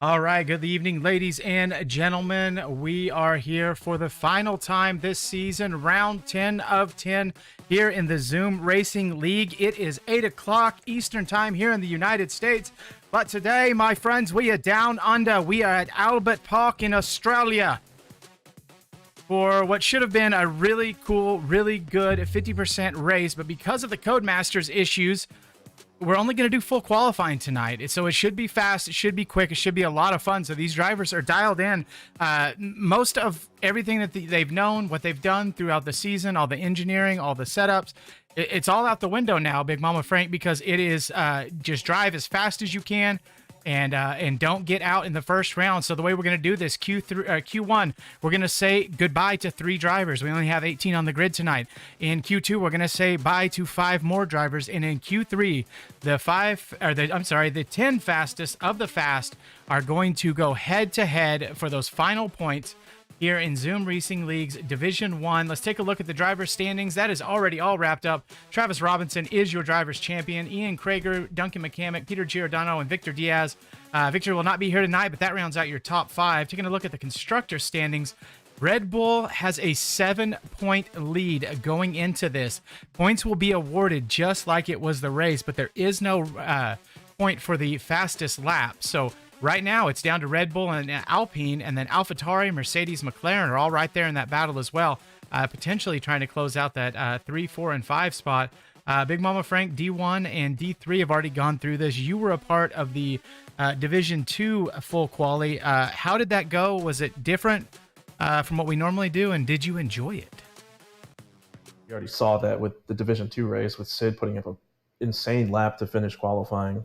All right, good evening, ladies and gentlemen. We are here for the final time this season, round 10 of 10 here in the Zoom Racing League. It is 8 o'clock Eastern time here in the United States. But today, my friends, we are down under. We are at Albert Park in Australia for what should have been a really cool, really good 50% race. But because of the Codemasters issues, we're only going to do full qualifying tonight. So it should be fast. It should be quick. It should be a lot of fun. So these drivers are dialed in. Most of everything that they've known, what they've done throughout the season, all the engineering, all the setups, it's all out the window now, Big Mama Frank, because it is just drive as fast as you can. And don't get out in the first round. So the way we're going to do this, Q1, we're going to say goodbye to 3 drivers. We only have 18 on the grid tonight. In Q2, we're going to say bye to 5 more drivers. And in Q3, the 10 fastest of the fast are going to go head to head for those final points here in Zoom Racing League's Division 1. Let's take a look at the driver standings. That is already all wrapped up. Travis Robinson is your driver's champion. Ian Krager, Duncan McCamick, Peter Giordano, and Victor Diaz. Victor will not be here tonight, but that rounds out your top 5. Taking a look at the constructor standings, Red Bull has a 7-point lead going into this. Points will be awarded just like it was the race, but there is no point for the fastest lap. So right now, it's down to Red Bull and Alpine, and then AlphaTauri, Mercedes, McLaren are all right there in that battle as well, potentially trying to close out that 3, 4, and 5 spot. Big Mama Frank, D1 and D3 have already gone through this. You were a part of the Division 2 full quali. How did that go? Was it different from what we normally do, and did you enjoy it? You already saw that with the Division 2 race with Sid putting up an insane lap to finish qualifying.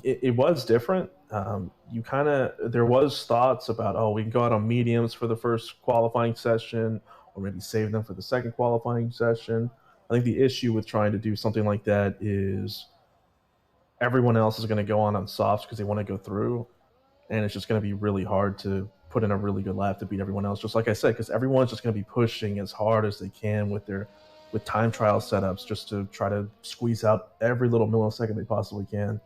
It was different. There was thoughts about, we can go out on mediums for the first qualifying session, or maybe save them for the second qualifying session. I think the issue with trying to do something like that is everyone else is going to go on softs because they want to go through, and it's just going to be really hard to put in a really good lap to beat everyone else. Just like I said, because everyone's just going to be pushing as hard as they can with time trial setups just to try to squeeze out every little millisecond they possibly can.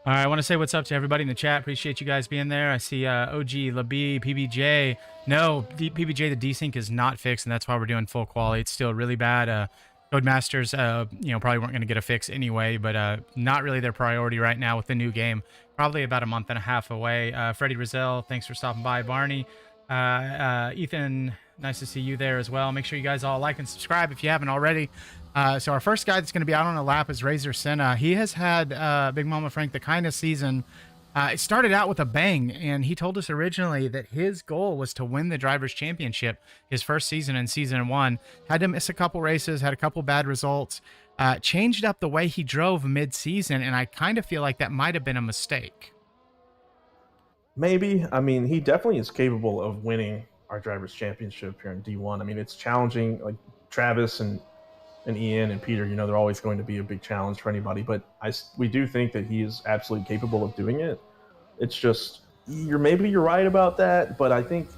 All right, I want to say what's up to everybody in the chat. Appreciate you guys being there. I see OG, Labi, PBJ. No, PBJ, the desync is not fixed, and that's why we're doing full quality. It's still really bad. Codemasters, probably weren't going to get a fix anyway, but not really their priority right now with the new game. Probably about a month and a half away. Freddie Rizal, thanks for stopping by. Barney, Ethan, nice to see you there as well. Make sure you guys all like and subscribe if you haven't already. So our first guy that's going to be out on a lap is Razor Senna. He has had, Big Mama Frank, the kind of season. It started out with a bang, and he told us originally that his goal was to win the Drivers' Championship his first season in Season 1. Had to miss a couple races, had a couple bad results, changed up the way he drove mid-season, and I kind of feel like that might have been a mistake. Maybe. I mean, he definitely is capable of winning our Drivers' Championship here in D1. I mean, it's challenging. Like Travis and Ian and Peter, they're always going to be a big challenge for anybody, but we do think that he is absolutely capable of doing it. It's just, maybe you're right about that, but I think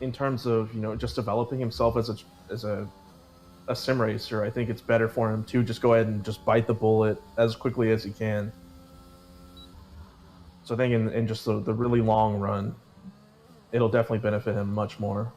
in terms of, just developing himself as a sim racer, I think it's better for him to just go ahead and just bite the bullet as quickly as he can. So I think in just the really long run, it'll definitely benefit him much more.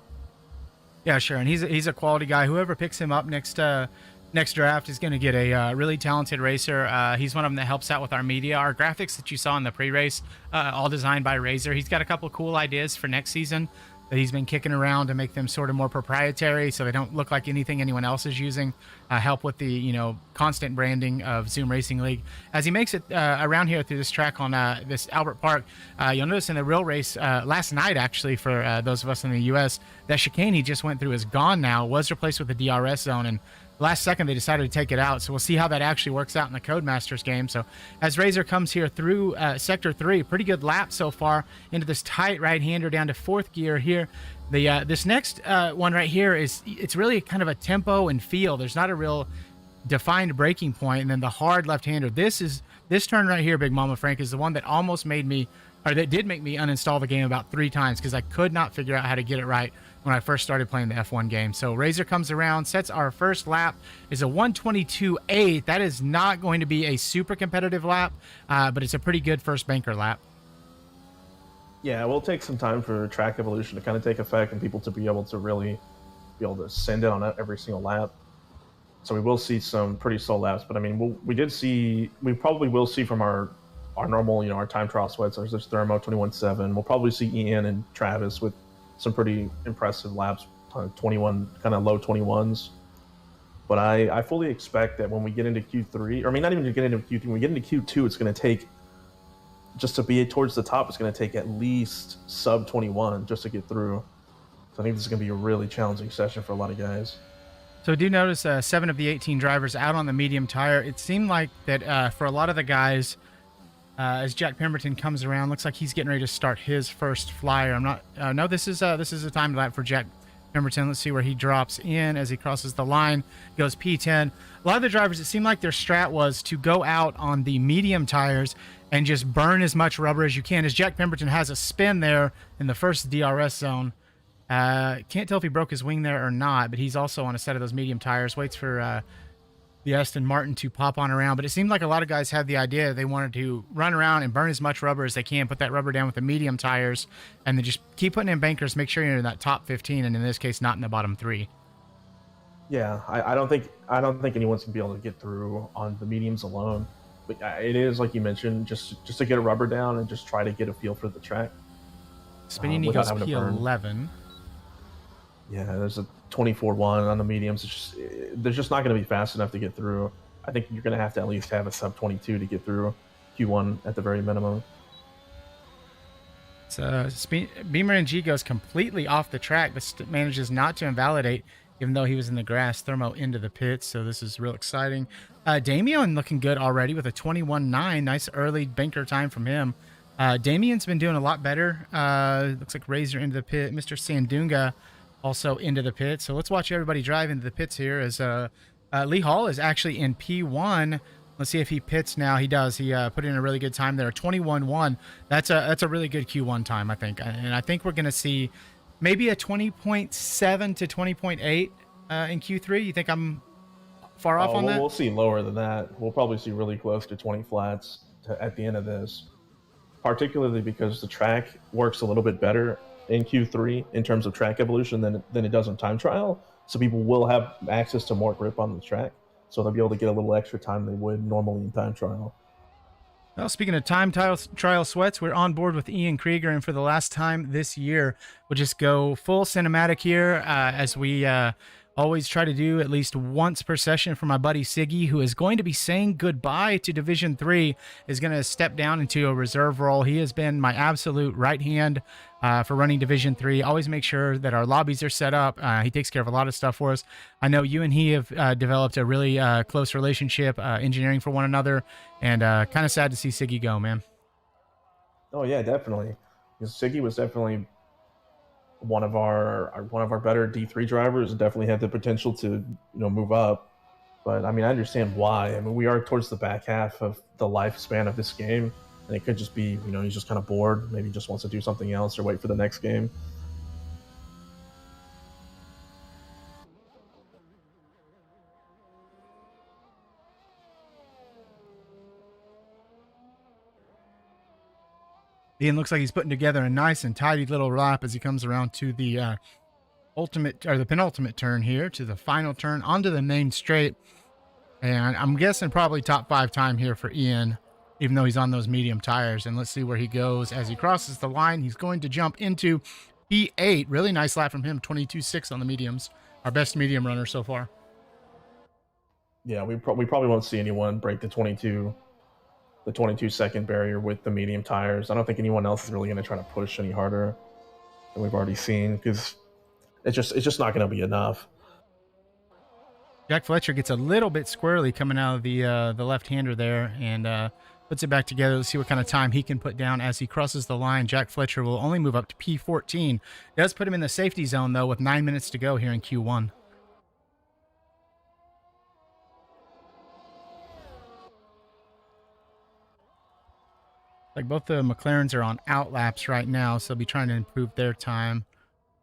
Yeah, sure, and he's a quality guy. Whoever picks him up next draft is going to get a really talented racer. He's one of them that helps out with our media. Our graphics that you saw in the pre-race, all designed by Razor. He's got a couple cool ideas for next season that he's been kicking around to make them sort of more proprietary so they don't look like anything anyone else is using. Help with the constant branding of Zoom Racing League. As he makes it around here through this track on this Albert Park, you'll notice in the real race last night, actually, for those of us in the U.S., that chicane he just went through is gone now, was replaced with the DRS zone, and last second they decided to take it out, so we'll see how that actually works out in the Codemasters game. So as Razor comes here through Sector 3, pretty good lap so far into this tight right-hander down to 4th gear here. This next one right here it's really kind of a tempo and feel. There's not a real defined braking point, and then the hard left-hander. This is this turn right here, Big Mama Frank, is the one that almost made me, or that did make me uninstall the game about 3 times because I could not figure out how to get it right when I first started playing the F1 game. So Razor comes around, sets our first lap, is a 1:22.8. That is not going to be a super competitive lap, but it's a pretty good first banker lap. Yeah, it will take some time for track evolution to kind of take effect and people to be able to really be able to send it on every single lap. So we will see some pretty slow laps, but I mean, we probably will see from our normal, our time trial sweats. There's Thermo 21.7. We'll probably see Ian and Travis with some pretty impressive laps, 21, kind of low 21s. But I fully expect that when we get into Q3, or I mean, not even to get into Q3, when we get into Q2, it's going to take, just to be towards the top, it's going to take at least sub 21 just to get through. So I think this is going to be a really challenging session for a lot of guys. So I do notice 7 of the 18 drivers out on the medium tire. It seemed like that for a lot of the guys, as Jack Pemberton comes around, looks like he's getting ready to start his first flyer. I'm not. No, this is a time lap for Jack Pemberton. Let's see where he drops in as he crosses the line. Goes P10. A lot of the drivers, it seemed like their strat was to go out on the medium tires and just burn as much rubber as you can. As Jack Pemberton has a spin there in the first DRS zone. Can't tell if he broke his wing there or not, but he's also on a set of those medium tires. Waits for the Aston Martin to pop on around, but it seemed like a lot of guys had the idea they wanted to run around and burn as much rubber as they can, put that rubber down with the medium tires, and then just keep putting in bankers, make sure you're in that top 15, and in this case, not in the bottom 3. Yeah, I don't think anyone's gonna be able to get through on the mediums alone. But it is, like you mentioned, just to get a rubber down and just try to get a feel for the track. Spinini goes P11. Yeah, there's a 24.1 on the mediums. They're just not going to be fast enough to get through. I think you're going to have to at least have a sub 22 to get through Q1 at the very minimum. So Beamer and G goes completely off the track, but manages not to invalidate, even though he was in the grass. Thermo into the pits, so this is real exciting. Damian looking good already with a 21.9. Nice early banker time from him. Damian's been doing a lot better. Looks like Razor into the pit. Mr. Sandunga also into the pit. So let's watch everybody drive into the pits here as Lee Hall is actually in P1. Let's see if he pits now. He does. He put in a really good time there, 21.1. That's a really good Q1 time, I think. And I think we're going to see maybe a 20.7 to 20.8 in Q3. You think I'm far off on that? We'll see lower than that. We'll probably see really close to 20 flats at the end of this, particularly because the track works a little bit better in Q3 in terms of track evolution than it does in time trial. So people will have access to more grip on the track. So they'll be able to get a little extra time they would normally in time trial. Well, speaking of time trial sweats, we're on board with Ian Krieger, and for the last time this year, we'll just go full cinematic here as we always try to do at least once per session for my buddy Siggy, who is going to be saying goodbye to Division 3, is going to step down into a reserve role. He has been my absolute right hand for running Division 3. Always make sure that our lobbies are set up. He takes care of a lot of stuff for us. I know you and he have developed a really close relationship, engineering for one another, and kind of sad to see Siggy go, man. Oh yeah, definitely. Because Siggy was definitely one of our better D3 drivers, and definitely had the potential to move up. But I mean, I understand why. I mean, we are towards the back half of the lifespan of this game, and it could just be he's just kind of bored. Maybe he just wants to do something else or wait for the next game. Ian looks like he's putting together a nice and tidy little lap as he comes around to the penultimate turn here, to the final turn onto the main straight. And I'm guessing probably top 5 time here for Ian, even though he's on those medium tires. And let's see where he goes as he crosses the line. He's going to jump into P8. Really nice lap from him, 22.6 on the mediums. Our best medium runner so far. Yeah, we probably won't see anyone break the 22 second barrier with the medium tires. I don't think anyone else is really going to try to push any harder than we've already seen, because it's just not going to be enough. Jack Fletcher gets a little bit squirrely coming out of the left-hander there, and puts it back together. Let's see what kind of time he can put down as he crosses the line. Jack Fletcher will only move up to P14. It does put him in the safety zone, though, with 9 minutes to go here in Q1. Like both the McLarens are on out laps right now, so they'll be trying to improve their time.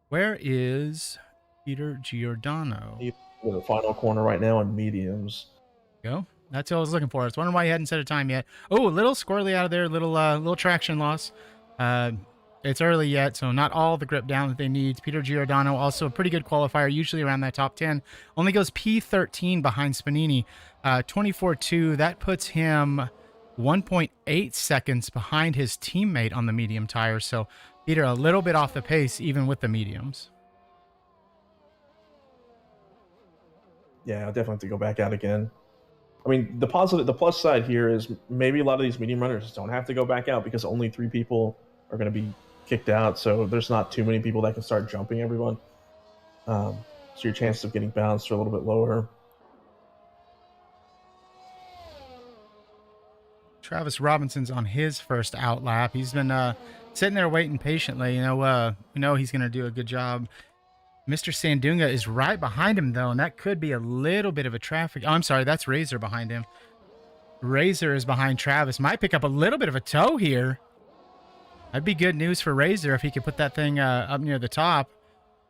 Where is Peter Giordano? He's in the final corner right now on mediums. Go. That's what I was looking for. I was wondering why he hadn't set a time yet. Oh, a little squirrely out of there. Little traction loss. It's early yet, so not all the grip down that they need. Peter Giordano, also a pretty good qualifier, usually around that top 10. Only goes P13 behind Spanini. 24.2. That puts him 1.8 seconds behind his teammate on the medium tire. So Peter a little bit off the pace, even with the mediums. Yeah, I'll definitely have to go back out again. I mean, the plus side here is maybe a lot of these medium runners don't have to go back out because only 3 people are going to be kicked out. So there's not too many people that can start jumping everyone. So your chances of getting bounced are a little bit lower. Travis Robinson's on his first out lap. He's been sitting there waiting patiently. We know he's going to do a good job. Mr. Sandunga is right behind him, though, and that could be a little bit of a traffic. Oh, I'm sorry, that's Razor behind him. Razor is behind Travis. Might pick up a little bit of a tow here. That'd be good news for Razor if he could put that thing up near the top.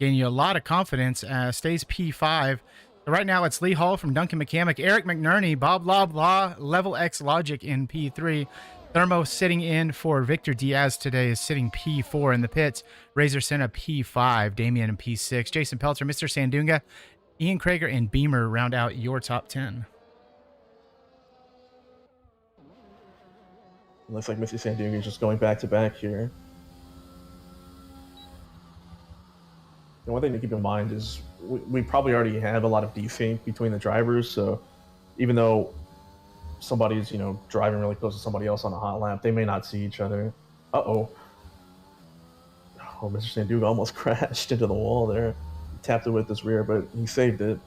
Gaining you a lot of confidence. Stays P5. So right now, it's Lee Hall from Duncan Mechanic, Eric McNerney, Bob Loblaw, Level X Logic in P3. Thermo sitting in for Victor Diaz today is sitting P4 in the pits. Razor Senna P5, Damian in P6. Jason Pelter, Mr. Sandunga, Ian Krager, and Beamer round out your top 10. Looks like Mr. Sandunga is just going back to back here. And one thing to keep in mind is we probably already have a lot of desync between the drivers. So even though somebody's driving really close to somebody else on a hot lap, they may not see each other. Oh, Mr. Sandunga almost crashed into the wall there. He tapped it with his rear, but he saved it.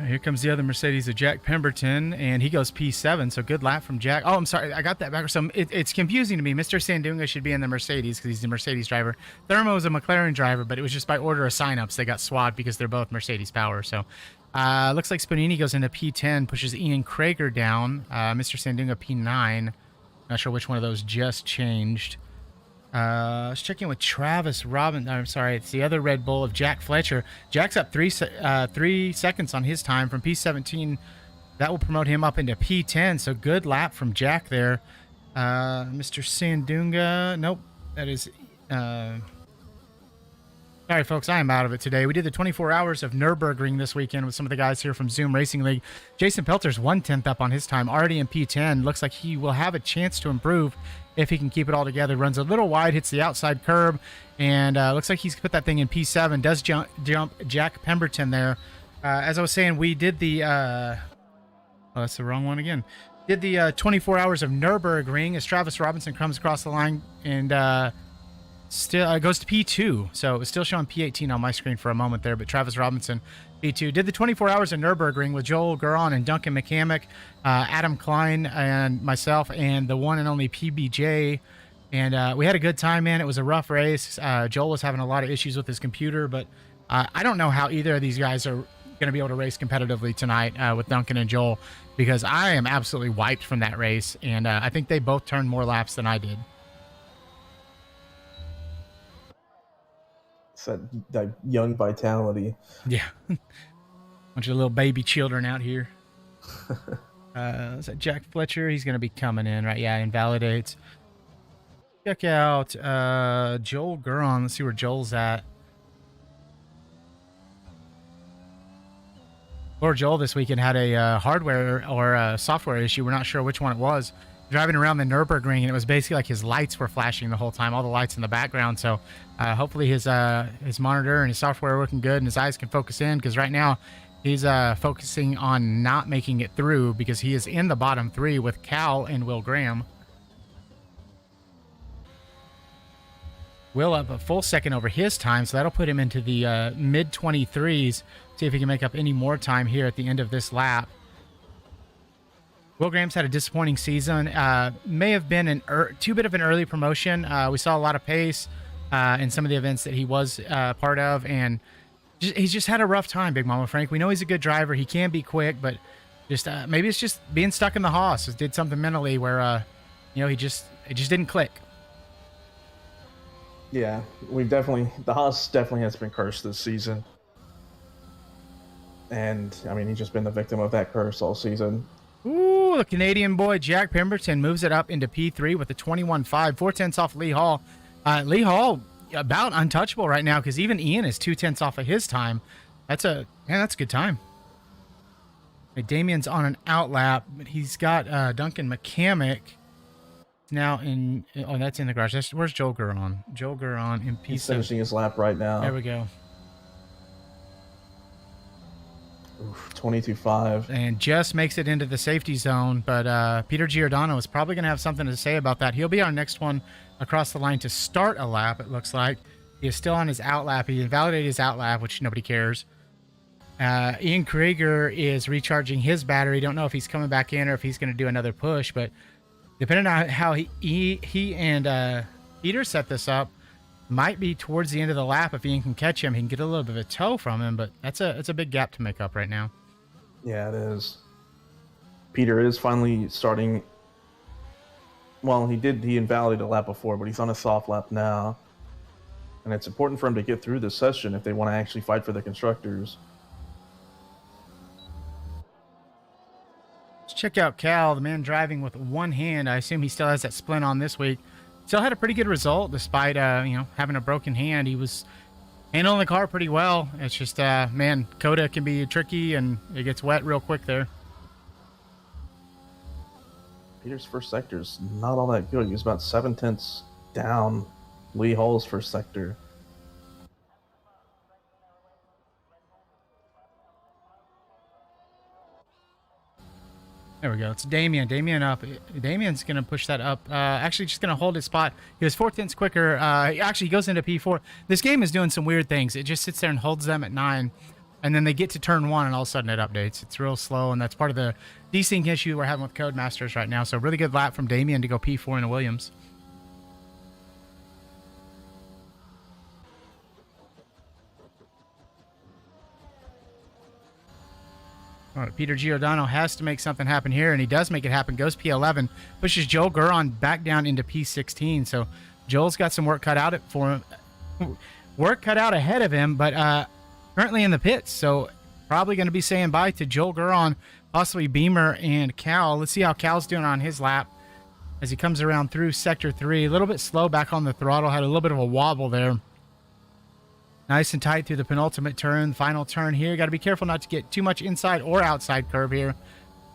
Here comes the other Mercedes of Jack Pemberton, and he goes P7, so good lap from Jack. Oh, I'm sorry, I got that back. So it's confusing to me. Mr. Sandunga should be in the Mercedes because he's the Mercedes driver. Thermo is a McLaren driver, but it was just by order of signups they got swapped because they're both Mercedes power. So looks like Spanini goes into P10, pushes Ian Krager down. Mr. Sandunga P9. Not sure which one of those just changed. Let's check in with Travis Robin. I'm sorry, it's the other Red Bull of Jack Fletcher. Jack's up 3 seconds on his time from P17. That will promote him up into P10. So good lap from Jack there. Mr. Sandunga. Nope, that is. Sorry, folks, I am out of it today. We did the 24 hours of Nürburgring this weekend with some of the guys here from Zoom Racing League. Jason Pelter's 1/10 up on his time, already in P10. Looks like he will have a chance to improve if he can keep it all together. Runs a little wide, hits the outside curb, and looks like he's put that thing in P7. Does jump Jack Pemberton there. As I was saying, we did the... oh, that's the wrong one again. Did the 24 hours of Nürburgring as Travis Robinson comes across the line and... still goes to P2, so it was still showing P18 on my screen for a moment there, but Travis Robinson, P2. Did the 24 hours of Nürburgring with Joel Guron and Duncan McCamick, Adam Klein, and myself, and the one and only PBJ, and we had a good time, man. It was a rough race. Joel was having a lot of issues with his computer, but I don't know how either of these guys are going to be able to race competitively tonight with Duncan and Joel, because I am absolutely wiped from that race, and I think they both turned more laps than I did. That young vitality. Yeah. Bunch of little baby children out here. Is that Jack Fletcher? He's going to be coming in, right? Yeah, invalidates. Check out Joel Guron. Let's see where Joel's at. Poor Joel this weekend had a hardware or a software issue. We're not sure which one it was. Driving around the Nürburgring, and it was basically like his lights were flashing the whole time, all the lights in the background. So hopefully his monitor and his software are working good and his eyes can focus in, because right now he's focusing on not making it through because he is in the bottom 3 with Cal and Will Graham. Will up a full second over his time, so that'll put him into the mid-23s. See if he can make up any more time here at the end of this lap. Will Graham's had a disappointing season. May have been too bit of an early promotion. We saw a lot of pace in some of the events that he was part of, and he's just had a rough time, Big Mama Frank. We know he's a good driver. He can be quick, but just maybe it's just being stuck in the Haas. It did something mentally where he just it just didn't click. Yeah, the Haas definitely has been cursed this season. And, I mean, he's just been the victim of that curse all season. Ooh, the Canadian boy, Jack Pemberton, moves it up into P3 with a 21.5, 4/10 off Lee Hall. Lee Hall about untouchable right now because even Ian is 2/10 off of his time. That's a good time. Hey, Damien's on an outlap, but he's got Duncan McCamick now in. Oh, that's in the garage. Where's Joel Guron? Joel Guron in P7. He's finishing his lap right now. There we go. 22.5. And just makes it into the safety zone, but Peter Giordano is probably going to have something to say about that. He'll be our next one across the line to start a lap, it looks like. He is still on his outlap. He invalidated his outlap, which nobody cares. Ian Krieger is recharging his battery. Don't know if he's coming back in or if he's going to do another push, but depending on how he and Peter set this up, might be towards the end of the lap. If Ian can catch him, he can get a little bit of a tow from him, but it's a big gap to make up right now. Yeah, it is. Peter is finally starting. Well, he invalidated a lap before, but he's on a soft lap now. And it's important for him to get through this session if they want to actually fight for the constructors. Let's check out Cal, the man driving with one hand. I assume he still has that splint on this week. Still had a pretty good result despite, having a broken hand. He was handling the car pretty well. It's just, man, COTA can be tricky and it gets wet real quick there. Peter's first sector is not all that good. He was about 7/10 down Lee Hall's first sector. There we go. It's Damien. Damien up. Damien's going to push that up. Actually, just going to hold his spot. He was 4/10 quicker. Actually, he goes into P4. This game is doing some weird things. It just sits there and holds them at 9. And then they get to turn 1, and all of a sudden it updates. It's real slow, and that's part of the desync issue we're having with Codemasters right now. So really good lap from Damien to go P4 into Williams. All right, Peter Giordano has to make something happen here, and he does make it happen. Goes P11, pushes Joel Guron back down into P16. So Joel's got some work cut out for him, work cut out ahead of him, but currently in the pits. So probably going to be saying bye to Joel Guron, possibly Beamer and Cal. Let's see how Cal's doing on his lap as he comes around through Sector 3. A little bit slow back on the throttle, had a little bit of a wobble there. Nice and tight through the penultimate turn, final turn here. Got to be careful not to get too much inside or outside curve here.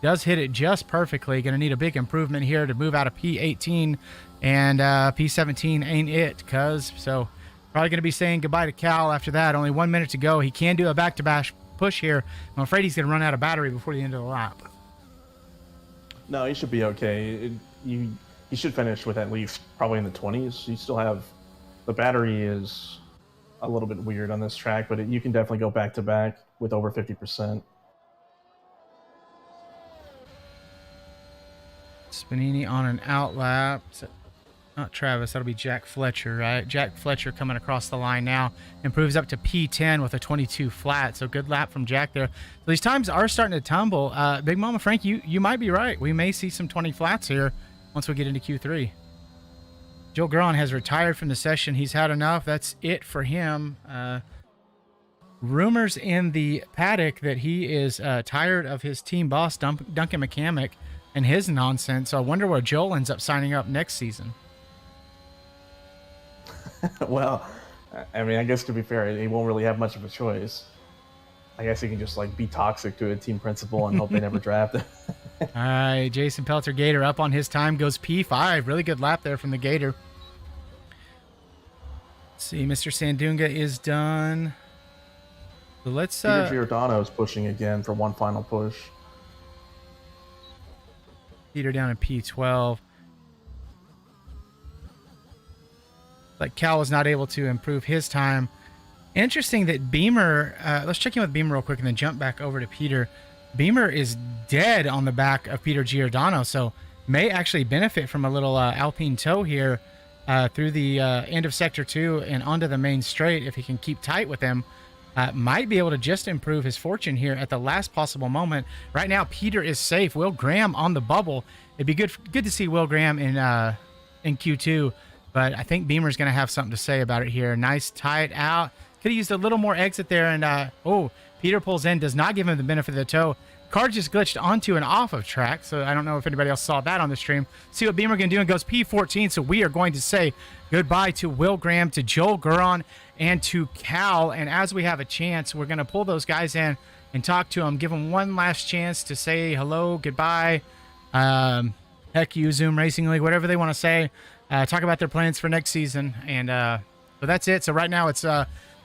Does hit it just perfectly. Going to need a big improvement here to move out of P18, and P17 ain't it, cuz. So probably going to be saying goodbye to Cal after that. Only 1 minute to go. He can do a back-to-back push here. I'm afraid he's going to run out of battery before the end of the lap. No, he should be okay. He should finish with at least probably in the 20s. You still have the battery is a little bit weird on this track, but you can definitely go back to back with over 50%. Spanini on an outlap. Not Travis, that'll be Jack Fletcher, right? Jack Fletcher coming across the line now. Improves up to P10 with a 22 flat. So good lap from Jack there. So these times are starting to tumble. Big Mama Frank, you might be right. We may see some 20 flats here once we get into Q3. Joel Guron has retired from the session. He's had enough. That's it for him. Rumors in the paddock that he is tired of his team boss, Duncan McCamick, and his nonsense. So I wonder where Joel ends up signing up next season. Well, I mean, I guess to be fair, he won't really have much of a choice. I guess he can just be toxic to a team principal and hope they never draft him. All right, Jason Pelter Gator up on his time, goes P5. Really good lap there from the Gator. Let's see, Mr. Sandunga is done. So let's Peter Giordano is pushing again for one final push. Peter down in P12. Like Cal was not able to improve his time. Interesting that Beamer, let's check in with Beamer real quick and then jump back over to Peter. Beamer is dead on the back of Peter Giordano, so may actually benefit from a little Alpine tow here through the end of Sector 2 and onto the main straight. If he can keep tight with him, might be able to just improve his fortune here at the last possible moment. Right now, Peter is safe. Will Graham on the bubble. It'd be good to see Will Graham in in Q2. But I think Beamer's going to have something to say about it here. Nice tight out. Could have used a little more exit there. And, Peter pulls in, does not give him the benefit of the toe. Car just glitched onto and off of track. So I don't know if anybody else saw that on the stream. See what Beamer can do, and goes P14. So we are going to say goodbye to Will Graham, to Joel Guron, and to Cal. And as we have a chance, we're going to pull those guys in and talk to them, give them one last chance to say hello, goodbye, heck you, Zoom Racing League, whatever they want to say. Talk about their plans for next season. And so that's it. So right now it's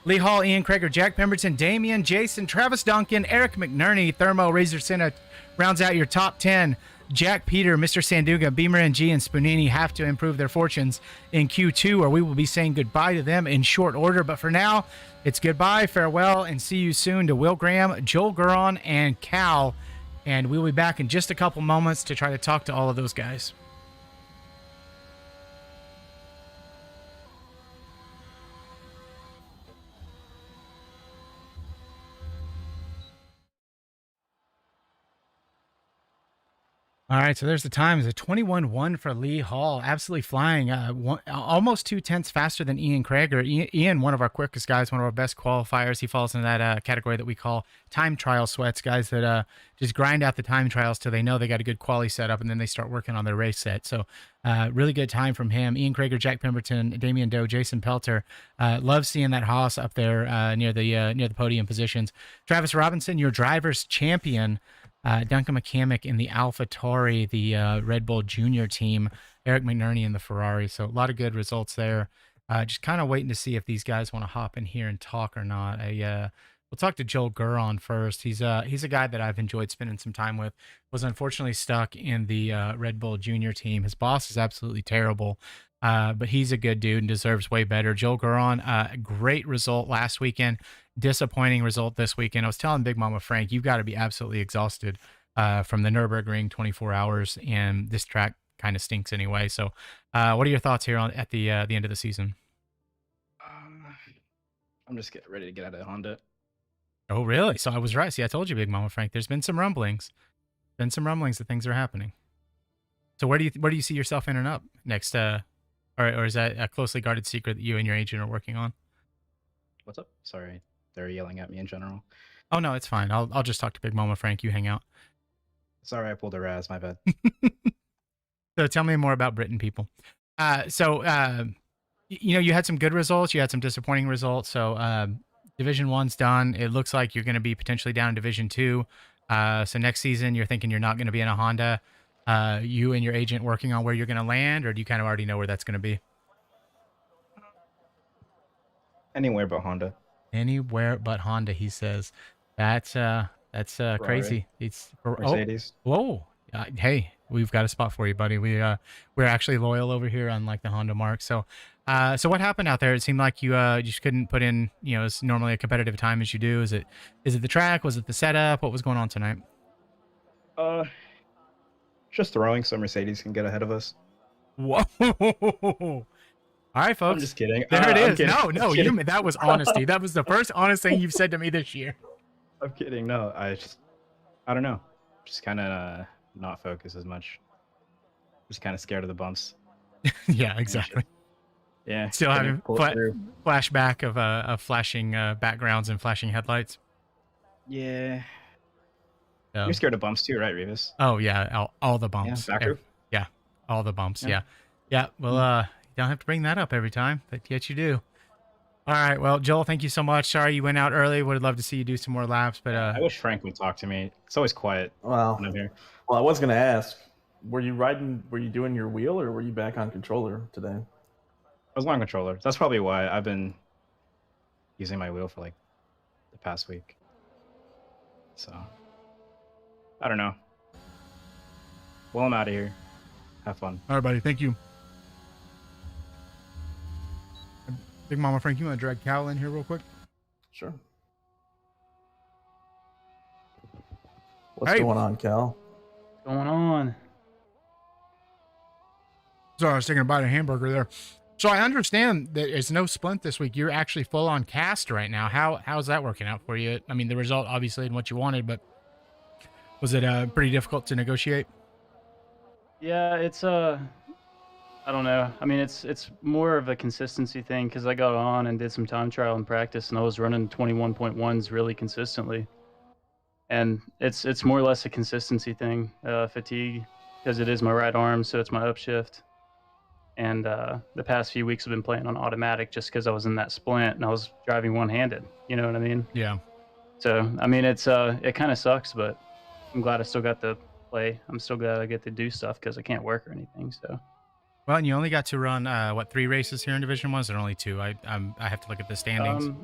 Lee Hall, Ian Krager, Jack Pemberton, Damian, Jason, Travis Duncan, Eric McNerney, Thermo, Razor Senna rounds out your top 10. Jack, Peter, Mr. Sanduga, Beamer NG, and Spunini have to improve their fortunes in Q2, or we will be saying goodbye to them in short order. But for now, it's goodbye, farewell, and see you soon to Will Graham, Joel Guron, and Cal. And we'll be back in just a couple moments to try to talk to all of those guys. All right, so there's the time. It's a 21-1 for Lee Hall. Absolutely flying. Almost 2/10 faster than Ian Krager. Ian, one of our quickest guys, one of our best qualifiers. He falls in that category that we call time trial sweats, guys that just grind out the time trials till they know they got a good quali setup, and then they start working on their race set. So really good time from him. Ian Krager, Jack Pemberton, Damian Doe, Jason Pelter. Love seeing that Haas up there near the podium positions. Travis Robinson, your driver's champion. Duncan McCamick in the AlphaTauri, the Red Bull Junior team, Eric McNerney in the Ferrari. So a lot of good results there. Just kind of waiting to see if these guys want to hop in here and talk or not. We'll talk to Joel Guron first. He's a guy that I've enjoyed spending some time with. Was unfortunately stuck in the Red Bull Junior team. His boss is absolutely terrible, but he's a good dude and deserves way better. Joel Guron, a great result last weekend. Disappointing result this weekend. I was telling Big Mama Frank, you've got to be absolutely exhausted from the Nürburgring 24 hours, and this track kind of stinks anyway. So what are your thoughts here at the end of the season? I'm just getting ready to get out of Honda. Oh, really? So I was right. See, I told you, Big Mama Frank. There's been some rumblings. That things are happening. So where do you see yourself ending up next? Or is that a closely guarded secret that you and your agent are working on? What's up? Sorry, they're yelling at me in general. Oh no, it's fine. I'll just talk to Big Mama Frank. You hang out. Sorry, I pulled a Raz. My bad. So tell me more about Britain, people. You had some good results. You had some disappointing results. So Division 1's done. It looks like you're going to be potentially down in Division 2. So next season, you're thinking you're not going to be in a Honda. You and your agent working on where you're going to land, or do you kind of already know where that's going to be? Anywhere but Honda. Anywhere but Honda, he says. That's crazy. It's Mercedes. Whoa. Hey, we've got a spot for you, buddy. We're actually loyal over here, unlike the Honda mark. So what happened out there? It seemed like you just couldn't put in, as normally a competitive time as you do. Is it the track? Was it the setup? What was going on tonight? Just throwing so Mercedes can get ahead of us. Whoa. All right, folks. I'm just kidding. There it is. No, that was honesty. That was the first honest thing you've said to me this year. I'm kidding. No, I don't know. Just kind of not focus as much. Just kind of scared of the bumps. Yeah, exactly. Yeah. Still having flashback of flashing backgrounds and flashing headlights. Yeah. So. You're scared of bumps too, right, Revis? Oh yeah, all the bumps. Yeah, yeah, all the bumps. Yeah. Well, you don't have to bring that up every time, but yet you do. All right. Well, Joel, thank you so much. Sorry you went out early. Would love to see you do some more laps, but I wish Frank would talk to me. It's always quiet. Well, I was gonna ask, were you doing your wheel, or were you back on controller today? I was on controller. That's probably why I've been using my wheel for like the past week. So I don't know. Well, I'm out of here. Have fun. All right, buddy. Thank you. Big Mama Frank, you want to drag Cal in here real quick? Sure. What's going on, Cal? What's going on? Sorry, I was taking a bite of hamburger there. So I understand that it's no splint this week. You're actually full on cast right now. How's that working out for you? I mean, the result obviously isn't what you wanted, but was it pretty difficult to negotiate? Yeah, it's I don't know. I mean, it's more of a consistency thing because I got on and did some time trial and practice, and I was running 21.1s really consistently. And it's more or less a consistency thing, fatigue, because it is my right arm, so it's my upshift. And the past few weeks I've been playing on automatic just because I was in that splint and I was driving one-handed. You know what I mean? Yeah. So I mean, it kind of sucks, but I'm glad I still got to play. I'm still glad I get to do stuff because I can't work or anything. So. Well, and you only got to run what, 3 races here in Division 1? Is there only 2? I have to look at the standings.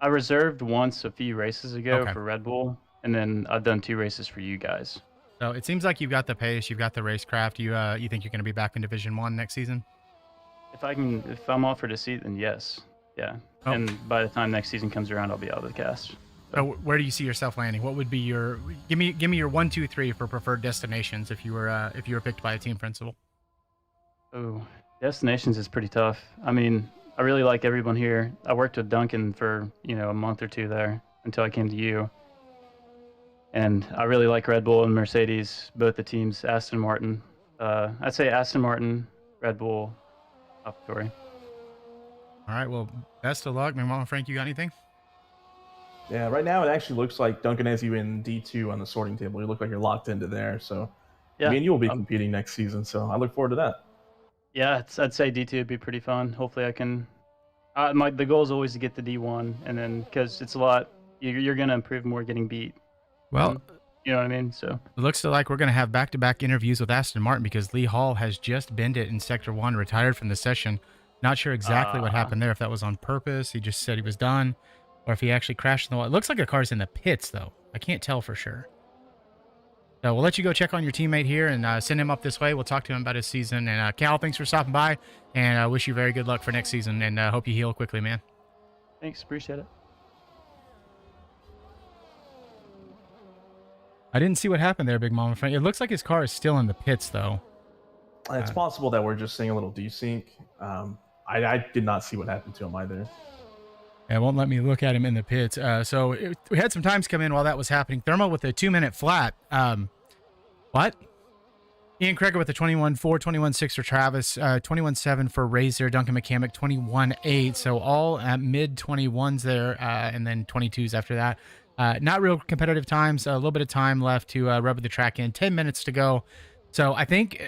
I reserved once a few races ago Okay. for Red Bull, and then I've done 2 races for you guys. So it seems like you've got the pace, you've got the racecraft. You think you're going to be back in Division 1 next season? If I'm offered a seat, then yes, yeah. Oh. And by the time next season comes around, I'll be out of the cast. So where do you see yourself landing? What would be your give me your 1, 2, 3 for preferred destinations if you were picked by a team principal? Oh, destinations is pretty tough. I mean, I really like everyone here. I worked with Duncan for a month or 2 there until I came to you. And I really like Red Bull and Mercedes, both the teams. Aston Martin, I'd say Aston Martin, Red Bull, AlphaTauri. All right. Well, best of luck, Mama Frank. You got anything? Yeah, right now it actually looks like Duncan has you in D2 on the sorting table. You look like you're locked into there. So, Yeah, me and you will be competing next season. So, I look forward to that. yeah. I'd say D2 would be pretty fun. Hopefully, I can. The goal is always to get the D1, and then because it's a lot, you're gonna improve more getting beat. Well, You know what I mean? So it looks like we're going to have back-to-back interviews with Aston Martin because Lee Hall has just binned it in Sector 1, retired from the session. Not sure exactly what happened there, if that was on purpose, he just said he was done, or if he actually crashed in the wall. It looks like a car's in the pits, though. I can't tell for sure. So we'll let you go check on your teammate here and send him up this way. We'll talk to him about his season. And Cal, thanks for stopping by, and I wish you very good luck for next season, and hope you heal quickly, man. thanks, appreciate it. I didn't see what happened there, Big Mama Frank. It looks like his car is still in the pits, though. It's possible that we're just seeing a little desync. I did not see what happened to him either. It won't let me look at him in the pits. We had some times come in while that was happening. Thermo with a 2-minute flat. What? Ian Kreger with a 21.4, 21.6 for Travis, 21.7 for Razor, Duncan McCamick, 21.8. So all at mid 21s there, and then 22s after that. Not real competitive times. A little bit of time left to rubber the track in. 10 minutes to go. So I think,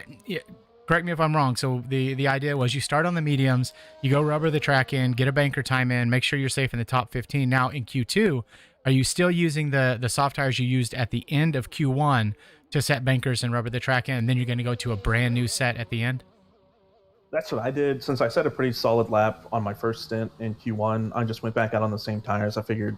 correct me if I'm wrong. So the idea was you start on the mediums, you go rubber the track in, get a banker time in, make sure you're safe in the top 15. Now in Q2, are you still using the soft tires you used at the end of Q1 to set bankers and rubber the track in, and then you're going to go to a brand new set at the end? That's what I did. Since I set a pretty solid lap on my first stint in Q1, I just went back out on the same tires. I figured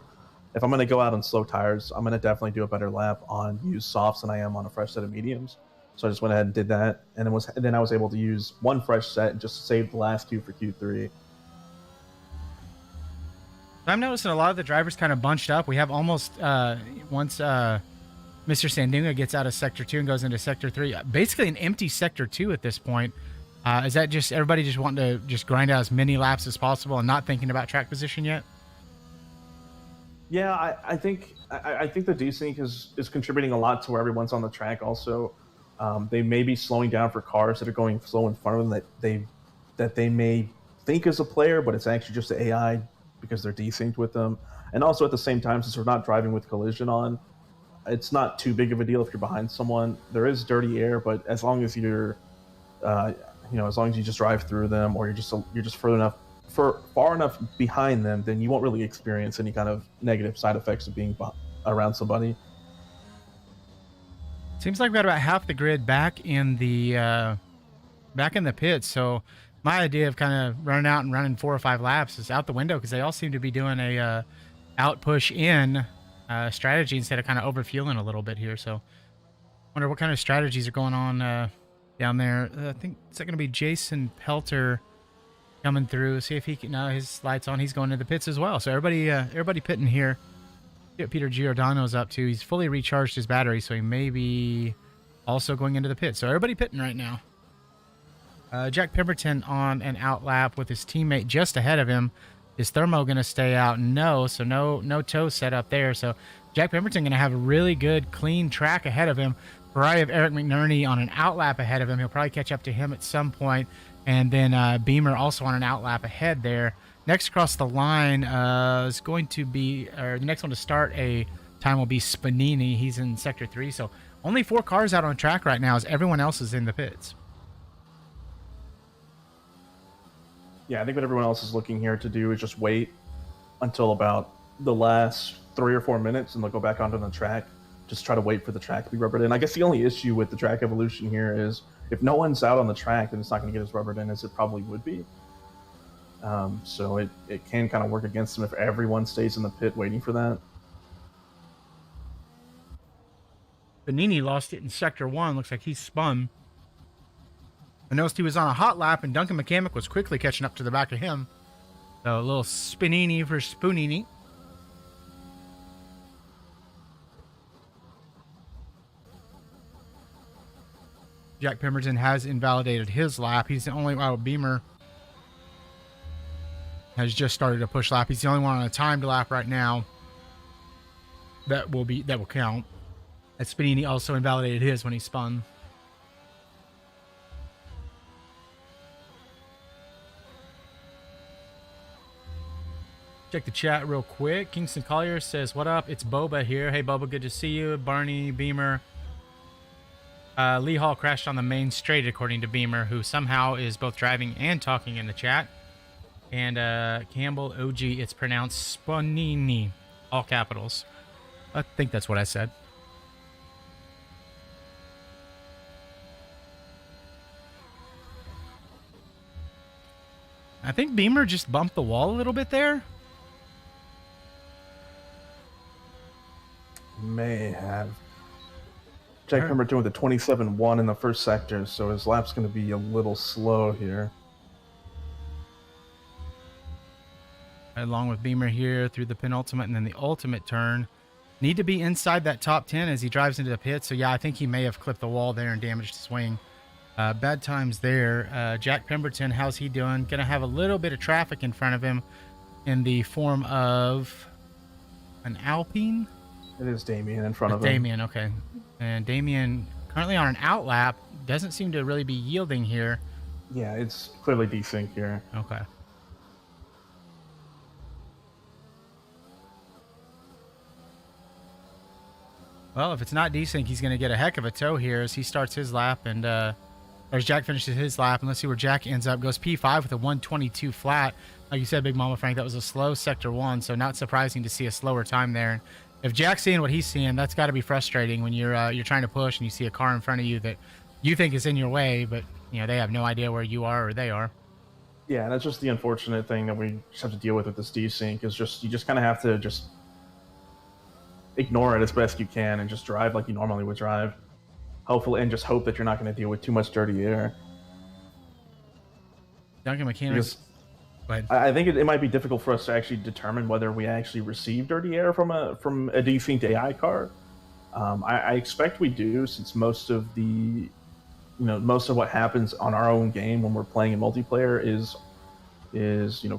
if I'm going to go out on slow tires, I'm going to definitely do a better lap on used softs than I am on a fresh set of mediums. So I just went ahead and did that, and then I was able to use one fresh set and just save the last 2 for Q3. I'm noticing a lot of the drivers kind of bunched up. We have almost once Mr. Sandunga gets out of Sector 2 and goes into Sector 3, basically an empty Sector 2 at this point. Is that just everybody just wanting to just grind out as many laps as possible and not thinking about track position yet? Yeah, I think the desync is contributing a lot to where everyone's on the track. Also, they may be slowing down for cars that are going slow in front of them that they may think is a player, but it's actually just the AI because they're desynced with them. And also at the same time, since we're not driving with collision on, it's not too big of a deal if you're behind someone. There is dirty air, but as long as you're, as long as you just drive through them, or you're just far enough behind them, then you won't really experience any kind of negative side effects of being around somebody. Seems like we got about half the grid back in the pits. So my idea of kind of running out and running 4 or 5 laps is out the window because they all seem to be doing a out push in strategy instead of kind of overfueling a little bit here. So wonder what kind of strategies are going on down there. I think it's going to be Jason Pelter coming through. See if he can. His lights on. He's going to the pits as well. So everybody pitting here. See what Peter Giordano's up to. He's fully recharged his battery, so he may be also going into the pit. So everybody pitting right now. Jack Pemberton on an out lap with his teammate just ahead of him. Is Thermo going to stay out? No. So no toe set up there. So Jack Pemberton going to have a really good, clean track ahead of him. Ferrari of Eric McNerney on an out lap ahead of him. He'll probably catch up to him at some point. And then Beamer also on an outlap ahead there. Next across the line is going to be, or the next one to start a time will be Spanini. He's in Sector 3. So only 4 cars out on track right now as everyone else is in the pits. Yeah, I think what everyone else is looking here to do is just wait until about the last 3 or 4 minutes, and they'll go back onto the track. Just try to wait for the track to be rubbered in. I guess the only issue with the track evolution here is if no one's out on the track, then it's not going to get as rubbered in as it probably would be. So it can kind of work against them if everyone stays in the pit waiting for that. Benini lost it in Sector 1. Looks like he spun. I noticed he was on a hot lap, and Duncan McCamick was quickly catching up to the back of him. So a little Spinini for Spoonini. Jack Pemberton has invalidated his lap. He's the only Beamer has just started a push lap. He's the only one on a timed lap right now. That will count. And Spinini also invalidated his when he spun. Check the chat real quick. Kingston Collier says, "What up? It's Boba here. Hey, Boba, good to see you. Barney, Beamer. Lee Hall crashed on the main straight, according to Beamer, who somehow is both driving and talking in the chat. And Campbell, OG, it's pronounced Spanini. All capitals. I think that's what I said. I think Beamer just bumped the wall a little bit there. May have. Jack Pemberton with a 27-1 in the first sector, so his lap's going to be a little slow here. Along with Beamer here through the penultimate and then the ultimate turn. Need to be inside that top 10 as he drives into the pit. So, yeah, I think he may have clipped the wall there and damaged his wing. Bad times there. Jack Pemberton, how's he doing? Going to have a little bit of traffic in front of him in the form of an Alpine. It is Damien in front of him. Damien, okay. And Damien currently on an outlap. Doesn't seem to really be yielding here. Yeah, it's clearly desync here. Okay. Well, if it's not desync, he's going to get a heck of a tow here as he starts his lap and as Jack finishes his lap. And let's see where Jack ends up. Goes P5 with a 122 flat. Like you said, Big Mama Frank, that was a slow Sector 1, so not surprising to see a slower time there. If Jack's seeing what he's seeing, that's got to be frustrating when you're trying to push and you see a car in front of you that you think is in your way, but you know they have no idea where you are or they are. Yeah, that's just the unfortunate thing that we just have to deal with this desync. Is just you just kind of have to just ignore it as best you can and just drive like you normally would drive. Hopefully, and just hope that you're not going to deal with too much dirty air. Duncan McCamick. I think it might be difficult for us to actually determine whether we actually receive dirty air from a desynced AI car. I expect we do, since most of what happens on our own game when we're playing in multiplayer is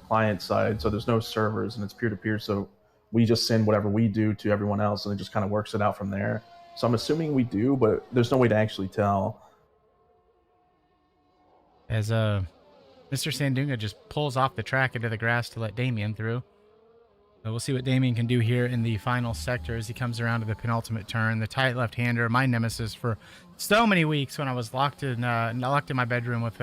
client side. So there's no servers and it's peer to peer. So we just send whatever we do to everyone else and it just kind of works it out from there. So I'm assuming we do, but there's no way to actually tell. As Mr. Sandunga just pulls off the track into the grass to let Damien through. So we'll see what Damien can do here in the final sector as he comes around to the penultimate turn. The tight left-hander, my nemesis for so many weeks when I was locked in my bedroom with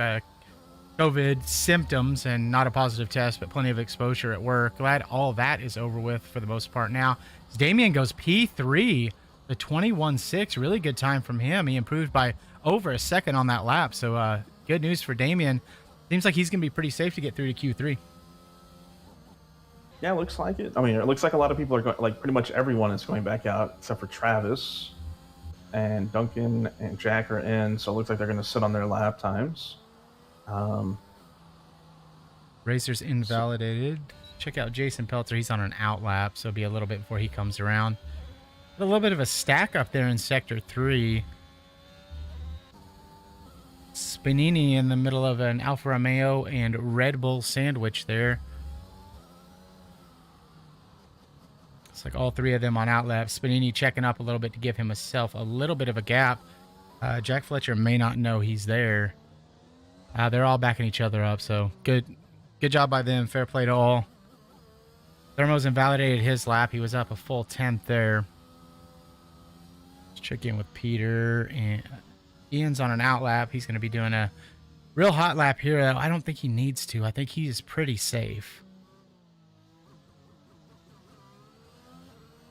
COVID symptoms and not a positive test, but plenty of exposure at work. Glad all that is over with for the most part now. As Damien goes P3, the 21.6, really good time from him. He improved by over a second on that lap. So good news for Damien. Seems like he's going to be pretty safe to get through to Q3. Yeah, it looks like it. I mean, it looks like a lot of people are going, like pretty much everyone is going back out except for Travis. And Duncan and Jack are in, so it looks like they're going to sit on their lap times. Racer's invalidated. Check out Jason Pelter. He's on an out lap, so it'll be a little bit before he comes around. A little bit of a stack up there in Sector 3. Spanini in the middle of an Alfa Romeo and Red Bull sandwich there. It's like all three of them on outlap. Spanini checking up a little bit to give himself a little bit of a gap. Jack Fletcher may not know he's there. They're all backing each other up, so good job by them. Fair play to all. Thermo's invalidated his lap. He was up a full 10th there. Let's check in with Peter. And Ian's on an out lap. He's going to be doing a real hot lap here. I don't think he needs to. I think he is pretty safe.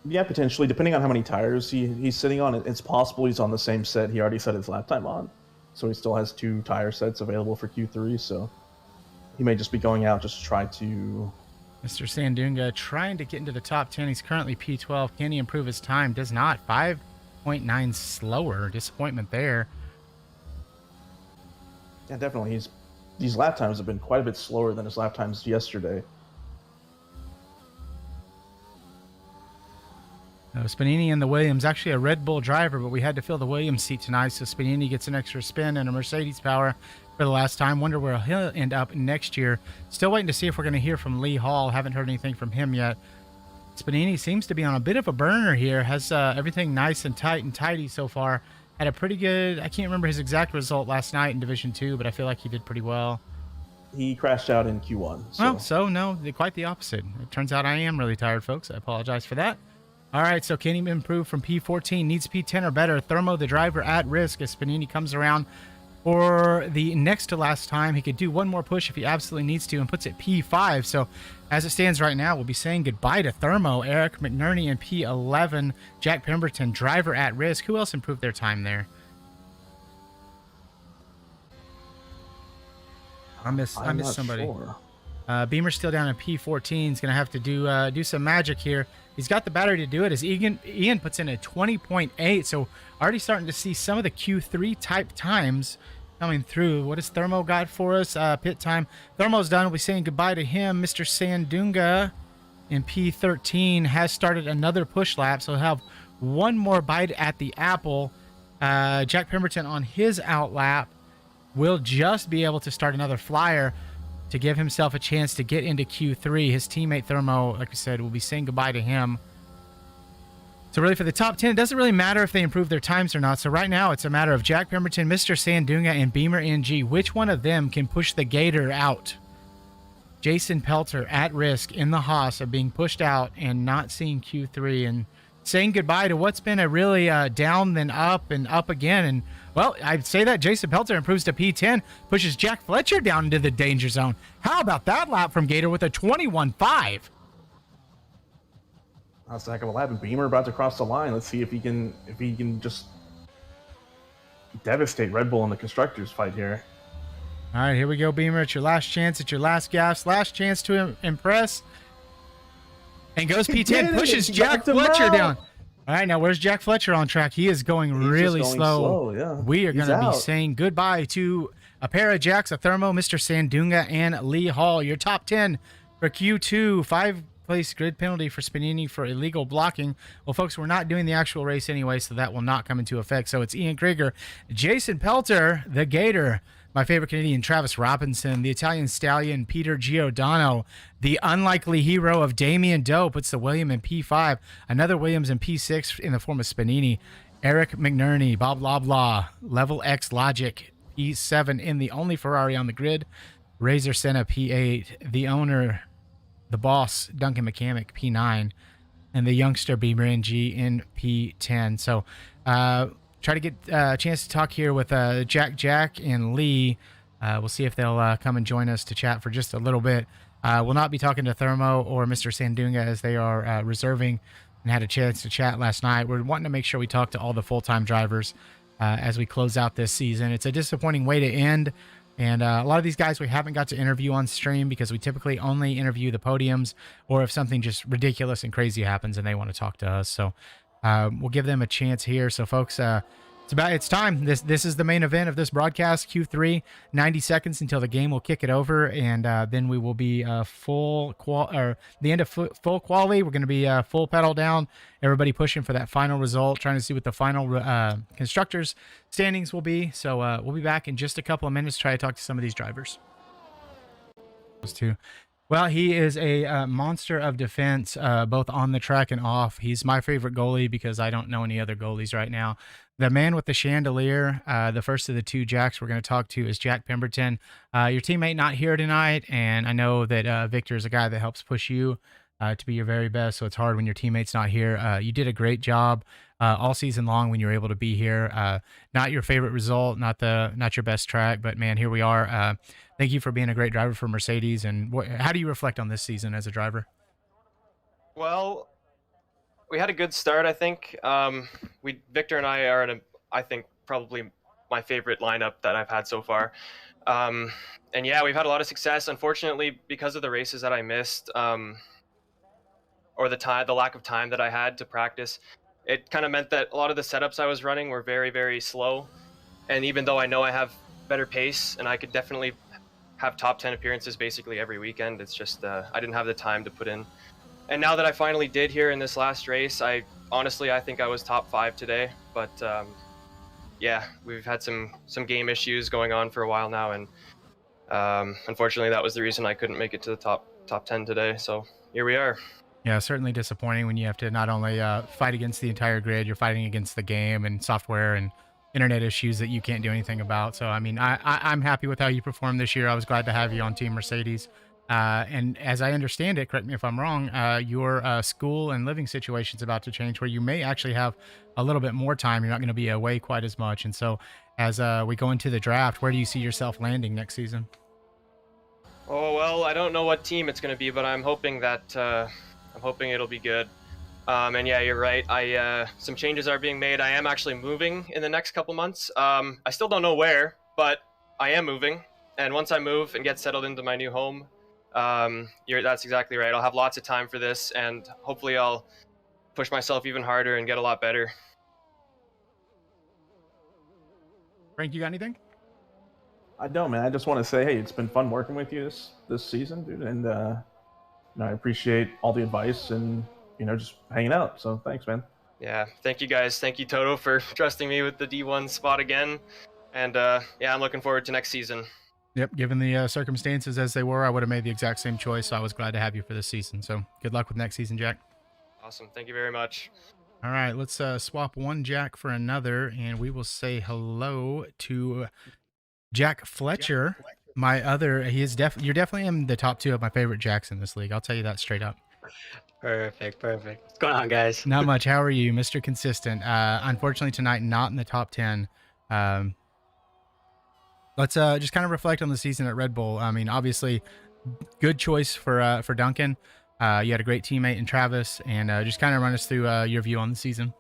Yeah, potentially, depending on how many tires he's sitting on. It's possible he's on the same set he already set his lap time on. So he still has 2 tire sets available for Q3, so he may just be going out just to try to... Mr. Sandunga trying to get into the top 10. He's currently P12. Can he improve his time? Does not. 5.9 slower. Disappointment there. Yeah, definitely. These lap times have been quite a bit slower than his lap times yesterday. Spanini and the Williams, actually a Red Bull driver, but we had to fill the Williams seat tonight, so Spanini gets an extra spin and a Mercedes power for the last time. Wonder where he'll end up next year. Still waiting to see if we're going to hear from Lee Hall. Haven't heard anything from him yet. Spanini seems to be on a bit of a burner here. Has everything nice and tight and tidy so far. Had a pretty good, I can't remember his exact result last night in Division 2, but I feel like he did pretty well. He crashed out in Q1. No, quite the opposite. It turns out I am really tired, folks. I apologize for that. All right, so can he improve from P14? Needs P10 or better. Thermo, the driver, at risk as Spanini comes around for the next to last time. He could do one more push if he absolutely needs to and puts it P5. So as it stands right now, we'll be saying goodbye to Thermo. Eric McNerney in P11. Jack Pemberton, driver, at risk. Who else improved their time there? I miss somebody. Sure. Beamer's still down in P14. He's going to have to do some magic here. He's got the battery to do it as Ian puts in a 20.8. So already starting to see some of the Q3 type times coming through. What has Thermo got for us? Pit time. Thermo's done. We'll be saying goodbye to him. Mr. Sandunga in P13 has started another push lap. So he'll have one more bite at the apple. Jack Pemberton on his out lap will just be able to start another flyer to give himself a chance to get into Q3. His teammate Thermo, like I said, will be saying goodbye to him. So really for the top 10, it doesn't really matter if they improve their times or not. So right now it's a matter of Jack Pemberton, Mr. Sandunga, and Beamer NG. Which one of them can push the Gator out? Jason Pelter at risk in the Haas of being pushed out and not seeing Q3 and saying goodbye to what's been a really down then up and up again. And well, I'd say that Jason Pelter improves to P10, pushes Jack Fletcher down into the danger zone. How about that lap from Gator with a 21.5? That's a heck of a lap. And Beamer about to cross the line. Let's see if he can just devastate Red Bull in the constructors fight here. All right, here we go, Beamer. It's your last chance. It's your last gas. Last chance to impress. And goes P10, pushes Jack Fletcher down. All right, now where's Jack Fletcher on track? He is going really slow. Yeah. We are going to be saying goodbye to a pair of Jacks, a Thermo, Mr. Sandunga, and Lee Hall. Your top 10 for Q2. 5-place grid penalty for Spanini for illegal blocking. Well, folks, we're not doing the actual race anyway, so that will not come into effect. So it's Ian Krieger, Jason Pelter, the Gator, my favorite Canadian, Travis Robinson, the Italian Stallion, Peter Giordano, the unlikely hero of Damien Doe, puts the William in P5, another Williams in P6 in the form of Spanini, Eric McNerney, Bob Loblaw, Level X Logic, P7 in the only Ferrari on the grid, Razor Senna, P8, the owner, the boss, Duncan McCamick, P9, and the youngster Beamer NG in P10. So, try to get a chance to talk here with Jack, and Lee. We'll see if they'll come and join us to chat for just a little bit. We'll not be talking to Thermo or Mr. Sandunga as they are reserving and had a chance to chat last night. We're wanting to make sure we talk to all the full-time drivers as we close out this season. It's a disappointing way to end. And a lot of these guys we haven't got to interview on stream because we typically only interview the podiums or if something just ridiculous and crazy happens and they want to talk to us. So we'll give them a chance here. So folks, it's time. This is the main event of this broadcast, Q3, 90 seconds until the game will kick it over. And then we will be the end of full quali. We're going to be full pedal down, everybody pushing for that final result, trying to see what the final constructors standings will be. So we'll be back in just a couple of minutes to try to talk to some of these drivers. Those two. Well, he is a monster of defense, both on the track and off. He's my favorite goalie because I don't know any other goalies right now. The man with the chandelier, the first of the two Jacks we're going to talk to is Jack Pemberton. Your teammate not here tonight, and I know that Victor is a guy that helps push you to be your very best, so it's hard when your teammate's not here. You did a great job all season long when you were able to be here. Not your favorite result, not your best track, but man, here we are. Thank you for being a great driver for Mercedes, and how do you reflect on this season as a driver? Well, we had a good start, I think. Victor and I are in I think probably my favorite lineup that I've had so far. And yeah, we've had a lot of success. Unfortunately, because of the races that I missed, or the lack of time that I had to practice, it kind of meant that a lot of the setups I was running were very, very slow. And even though I know I have better pace and I could definitely have top 10 appearances basically every weekend, it's just I didn't have the time to put in. And now that I finally did here in this last race, I think I was top 5 today. But yeah, we've had some game issues going on for a while now, and unfortunately, that was the reason I couldn't make it to the top 10 today. So here we are. Yeah, certainly disappointing when you have to not only fight against the entire grid, you're fighting against the game and software and internet issues that you can't do anything about. So, I mean, I'm happy with how you performed this year. I was glad to have you on Team Mercedes. And as I understand it, correct me if I'm wrong, your school and living situation is about to change where you may actually have a little bit more time. You're not going to be away quite as much. And so as we go into the draft, where do you see yourself landing next season? Oh, well, I don't know what team it's going to be, but I'm hoping it'll be good. And yeah, you're right. Some changes are being made. I am actually moving in the next couple months. I still don't know where, but I am moving. And once I move and get settled into my new home, that's exactly right. I'll have lots of time for this, and hopefully I'll push myself even harder and get a lot better. Frank, you got anything? I don't, man. I just want to say, hey, it's been fun working with you this season, dude, and I appreciate all the advice and just hanging out. So thanks, man. Yeah, thank you guys. Thank you, Toto, for trusting me with the D1 spot again. And yeah, I'm looking forward to next season. Yep, given the circumstances as they were, I would have made the exact same choice. So I was glad to have you for this season. So good luck with next season, Jack. Awesome. Thank you very much. All right, let's swap one Jack for another, and we will say hello to Jack Fletcher. You're definitely in the top 2 of my favorite Jacks in this league. I'll tell you that straight up. Perfect. What's going on, guys? Not much. How are you, Mr. Consistent? Unfortunately tonight, not in the top 10. Let's just kind of reflect on the season at Red Bull. I mean, obviously, good choice for Duncan. You had a great teammate in Travis, and just kind of run us through your view on the season.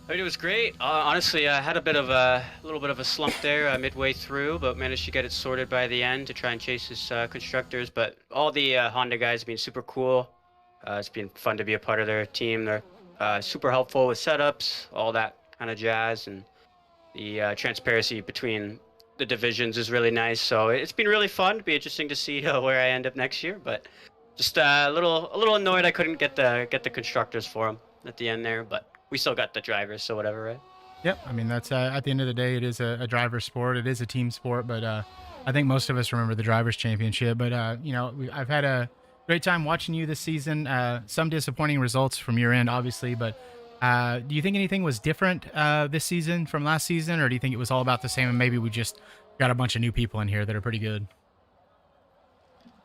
I mean, it was great. Honestly, I had a little bit of a slump there midway through, but managed to get it sorted by the end to try and chase his constructors. But all the Honda guys have been super cool. It's been fun to be a part of their team. They're super helpful with setups, all that kind of jazz, and the transparency between the divisions is really nice. So it's been really fun. It'll be interesting to see where I end up next year. But just a little annoyed I couldn't get the constructors for him at the end there, but we still got the drivers, so whatever, right? Yep. I mean, that's at the end of the day, it is a driver sport. It is a team sport, but I think most of us remember the drivers' championship. But I've had a great time watching you this season. Some disappointing results from your end, obviously, but do you think anything was different this season from last season, or do you think it was all about the same and maybe we just got a bunch of new people in here that are pretty good?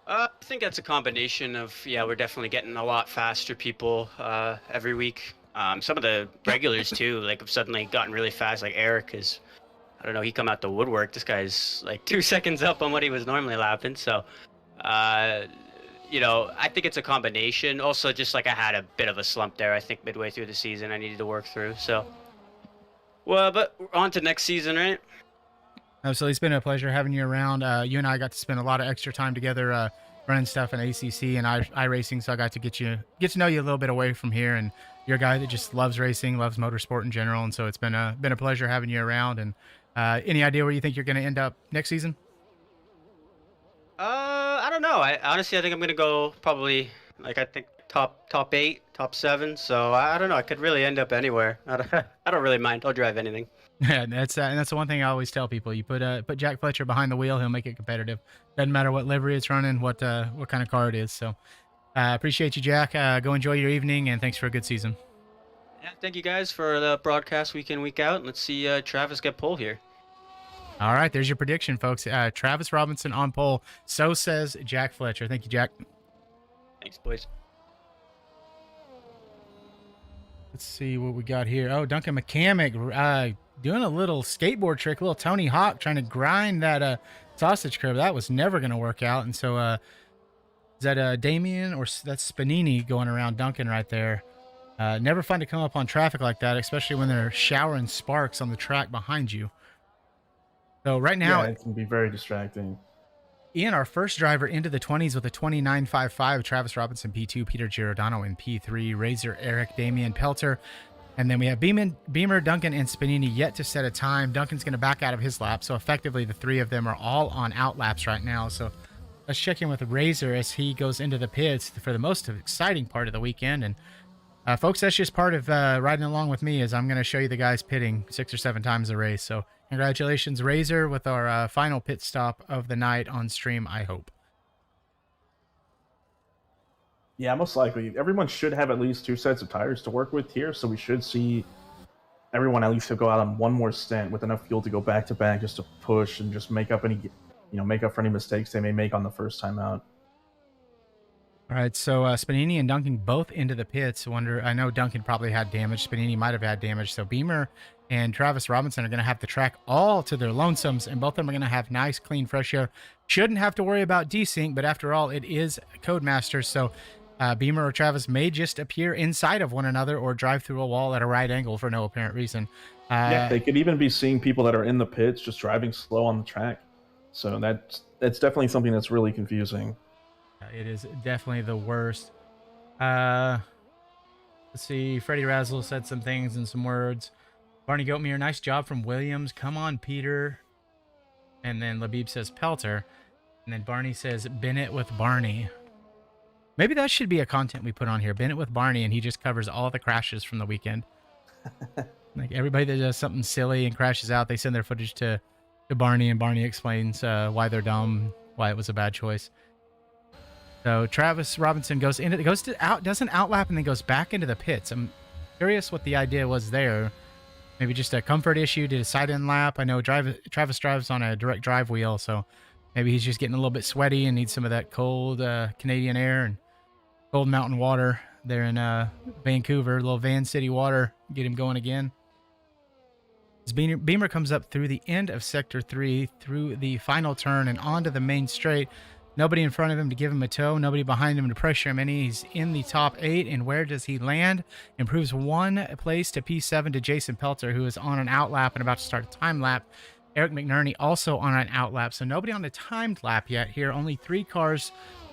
I think that's a combination of, we're definitely getting a lot faster people every week. Some of the regulars too, like, have suddenly gotten really fast. Like Eric is, I don't know, he come out the woodwork. This guy's like 2 seconds up on what he was normally lapping. So, I think it's a combination. Also, just like I had a bit of a slump there, I think midway through the season I needed to work through. So, well, but on to next season, right? Absolutely. It's been a pleasure having you around. You and I got to spend a lot of extra time together running stuff in ACC and iRacing, so I got to get to know you a little bit away from here. And you're a guy that just loves racing, loves motorsport in general, and so it's been a pleasure having you around. And any idea where you think you're going to end up next season? I don't know. I think I'm gonna go probably I think top 8, top 7. So I don't know. I could really end up anywhere. I don't really mind. I'll drive anything. Yeah, that's the one thing I always tell people. You put Jack Fletcher behind the wheel, he'll make it competitive. Doesn't matter what livery it's running, what kind of car it is. So appreciate you, Jack. Go enjoy your evening, and thanks for a good season. Yeah, thank you guys for the broadcast week in, week out. Let's see Travis get pole here. All right, there's your prediction, folks. Travis Robinson on pole. So says Jack Fletcher. Thank you, Jack. Thanks, boys. Let's see what we got here. Oh, Duncan McCamick doing a little skateboard trick, a little Tony Hawk, trying to grind that sausage curb. That was never going to work out. And so is that Damien or that's Spanini going around Duncan right there? Never fun to come up on traffic like that, especially when they're showering sparks on the track behind you. So right now, it can be very distracting. Ian, our first driver into the 20s with a 29.55, Travis Robinson P2, Peter Giordano in P3, Razor, Eric, Damian Pelter. And then we have Beamer, Duncan, and Spanini yet to set a time. Duncan's going to back out of his lap. So effectively, the three of them are all on out laps right now. So let's check in with Razor as he goes into the pits for the most exciting part of the weekend. And folks, that's just part of riding along with me as I'm going to show you the guys pitting 6 or 7 times a race. So congratulations, Razor, with our final pit stop of the night on stream, I hope. Yeah, most likely. Everyone should have at least 2 sets of tires to work with here, so we should see everyone at least to go out on one more stint with enough fuel to go back to back just to push and just make up for any mistakes they may make on the first time out. All right, so Spanini and Duncan both into the pits. I know Duncan probably had damage. Spanini might have had damage. So Beamer and Travis Robinson are going to have the track all to their lonesomes, and both of them are going to have nice, clean, fresh air. Shouldn't have to worry about desync, but after all, it is Codemasters, so Beamer or Travis may just appear inside of one another or drive through a wall at a right angle for no apparent reason. Yeah, they could even be seeing people that are in the pits just driving slow on the track. So that's definitely something that's really confusing. It is definitely the worst. Let's see. Freddie Razzle said some things and some words. Barney Goatmere, nice job from Williams. Come on, Peter. And then Labib says Pelter. And then Barney says Bennett with Barney. Maybe that should be a content we put on here. Bennett with Barney, and he just covers all the crashes from the weekend. Like everybody that does something silly and crashes out, they send their footage to Barney, and Barney explains why they're dumb, why it was a bad choice. So Travis Robinson doesn't outlap and then goes back into the pits. I'm curious what the idea was there. Maybe just a comfort issue, did a side-end lap. I know Travis drives on a direct drive wheel, so maybe he's just getting a little bit sweaty and needs some of that cold Canadian air and cold mountain water there in Vancouver. A little Van City water, get him going again. As Beamer comes up through the end of Sector 3, through the final turn and onto the main straight. Nobody in front of him to give him a tow. Nobody behind him to pressure him any. He's in the top 8. And where does he land? Improves 1 place to P7 to Jason Pelter, who is on an outlap and about to start a time lap. Eric McNerney also on an outlap. So nobody on a timed lap yet here. Only 3 cars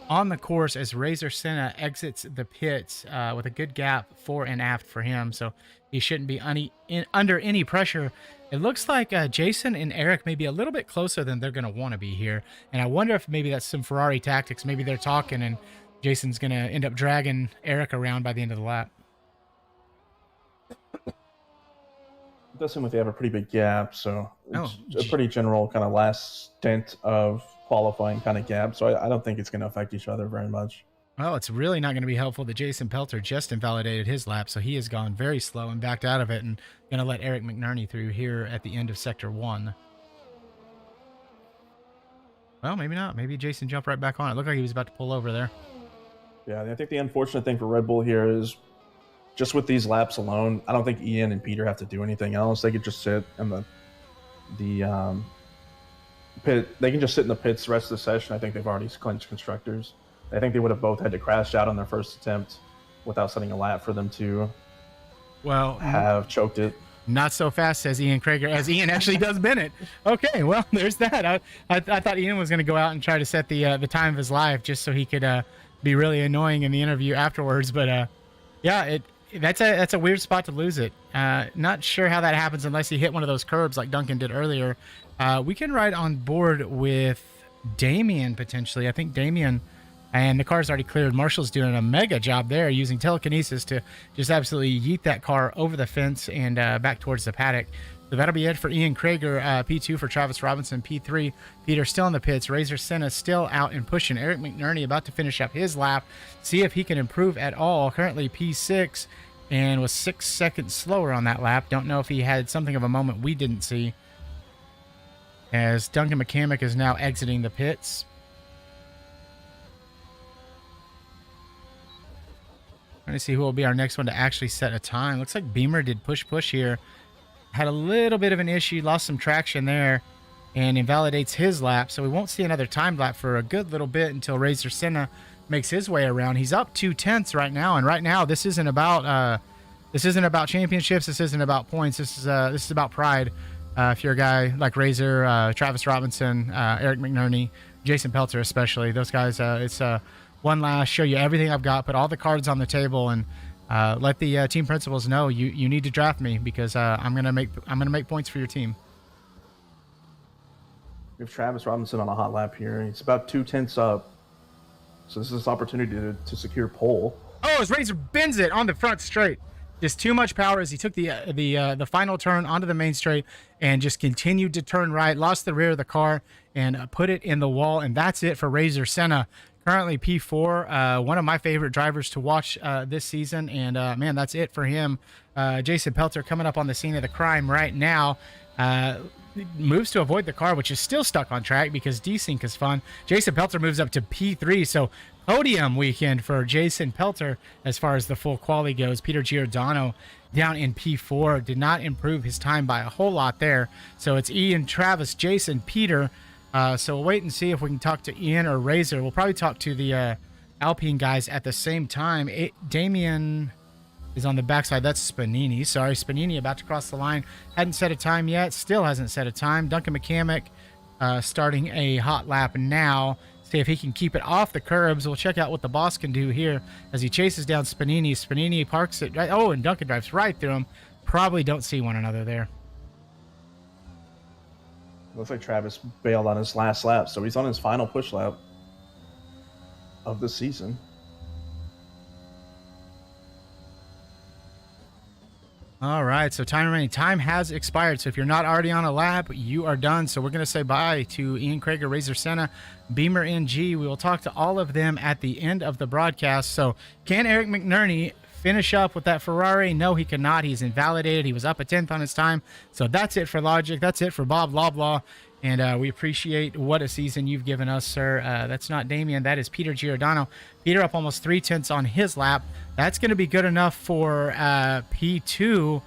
on the course as Razor Senna exits the pits with a good gap fore and aft for him. So he shouldn't be under any pressure. It looks like Jason and Eric may be a little bit closer than they're going to want to be here. And I wonder if maybe that's some Ferrari tactics. Maybe they're talking and Jason's going to end up dragging Eric around by the end of the lap. It does seem like they have a pretty big gap, so it's a pretty general kind of last stint of qualifying kind of gap. So I don't think it's going to affect each other very much. Well, it's really not going to be helpful that Jason Pelter just invalidated his lap, so he has gone very slow and backed out of it and going to let Eric McNerney through here at the end of Sector 1. Well, maybe not. Maybe Jason jumped right back on. It looked like he was about to pull over there. Yeah, I think the unfortunate thing for Red Bull here is just with these laps alone, I don't think Ian and Peter have to do anything else. They could just sit in the pit. They can just sit in the pits the rest of the session. I think they've already clinched constructors. I think they would have both had to crash out on their first attempt without setting a lap for them to have choked it. Not so fast, says Ian Krager, as Ian actually does Bennett. Okay, well, there's that. I thought Ian was going to go out and try to set the time of his life just so he could be really annoying in the interview afterwards. But yeah, that's a weird spot to lose it. Not sure how that happens unless you hit one of those curbs like Duncan did earlier. We can ride on board with Damien potentially. I think Damien. And the car's already cleared. Marshall's doing a mega job there using telekinesis to just absolutely yeet that car over the fence and back towards the paddock. So that'll be it for Ian Krager, P2 for Travis Robinson, P3. Peter still in the pits. Razor Senna still out and pushing. Eric McNerney about to finish up his lap. See if he can improve at all. Currently P6. and was 6 seconds slower on that lap. Don't know if he had something of a moment we didn't see, as Duncan McCamick is now exiting the pits. Trying to see who will be our next one to actually set a time. Looks like Beamer did push here. Had a little bit of an issue, lost some traction there, and invalidates his lap. So we won't see another time lap for a good little bit until Razor Senna makes his way around. He's up 2/10 right now, and right now this isn't about championships. This isn't about points. This is about pride. If you're a guy like Razor, Travis Robinson, Eric McNerney, Jason Pelter especially, those guys, it's one last, show you everything I've got, put all the cards on the table, and let the team principals know you need to draft me, because I'm gonna make points for your team. We have Travis Robinson on a hot lap here. He's about 2/10 up, so this is his opportunity to secure pole. Oh, as Razor bends it on the front straight. Just too much power as he took the final turn onto the main straight and just continued to turn right, lost the rear of the car, and put it in the wall. And that's it for Razor Senna. Currently P4, one of my favorite drivers to watch this season. And, man, that's it for him. Jason Pelter coming up on the scene of the crime right now. Moves to avoid the car, which is still stuck on track because desync is fun. Jason Pelter moves up to P3, so podium weekend for Jason Pelter as far as the full quali goes. Peter Giordano down in P4, did not improve his time by a whole lot there. So it's Ian, Travis, Jason, Peter. So we'll wait and see if we can talk to Ian or Razor. We'll probably talk to the Alpine guys at the same time. Damien is on the backside. That's Spanini. Sorry, Spanini about to cross the line. Hadn't set a time yet. Still hasn't set a time. Duncan McCamick starting a hot lap now. See if he can keep it off the curbs. We'll check out what the boss can do here as he chases down Spanini. Spanini parks it right. Oh, and Duncan drives right through him. Probably don't see one another there. Looks like Travis bailed on his last lap, so he's on his final push lap of the season. All right, so time remaining. Time has expired, so if you're not already on a lap, you are done. So we're going to say bye to Ian Krager, Razor Senna, Beamer NG. We will talk to all of them at the end of the broadcast. So can Eric McNerney finish up with that Ferrari? No, he cannot. He's invalidated. He was up a 10th on his time. So that's it for Logic. That's it for Bob Loblaw. And we appreciate what a season you've given us, sir. That's not Damien. That is Peter Giordano. Peter up almost 3/10 on his lap. That's going to be good enough for P2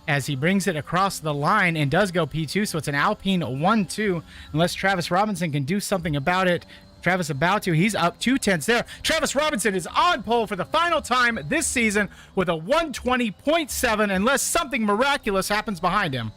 as he brings it across the line and does go P2. So it's an Alpine 1-2 unless Travis Robinson can do something about it. Travis about to. He's up 2/10 there. Travis Robinson is on pole for the final time this season with a 120.7 unless something miraculous happens behind him.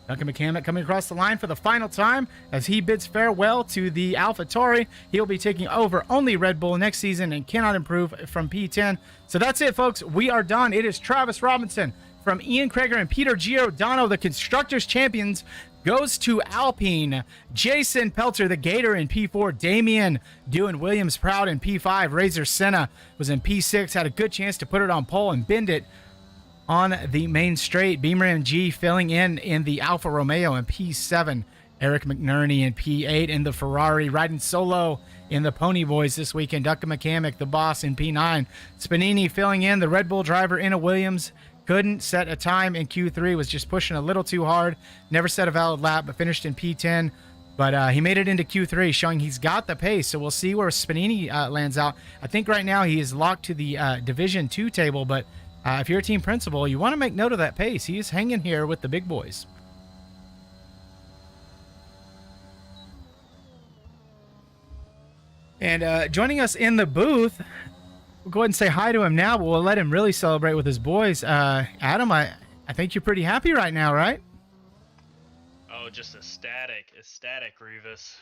Duncan McCamick coming across the line for the final time as he bids farewell to the AlphaTauri. He'll be taking over only Red Bull next season and cannot improve from P10. So that's it, folks. We are done. It is Travis Robinson from Ian Krager and Peter Giordano, the Constructors Champions, goes to Alpine. Jason Pelter, the Gator, in P4. Damien doing Williams proud in P5. Razor Senna was in P6, had a good chance to put it on pole and bend it on the main straight. Beamer MG filling in the Alfa Romeo in P7. Eric McNerney in P8 in the Ferrari, riding solo in the Pony Boys this weekend. Duncan McCamick, the boss, in P9. Spanini filling in, the Red Bull driver in a Williams. Couldn't set a time in Q3, was just pushing a little too hard. Never set a valid lap, but finished in P10. But he made it into Q3, showing he's got the pace. So we'll see where Spanini lands out. I think right now he is locked to the Division 2 table, but if you're a team principal, you want to make note of that pace. He is hanging here with the big boys. And joining us in the booth, we'll go ahead and say hi to him now, but we'll let him really celebrate with his boys. Adam, I think you're pretty happy right now, right? Oh, just ecstatic, Revis.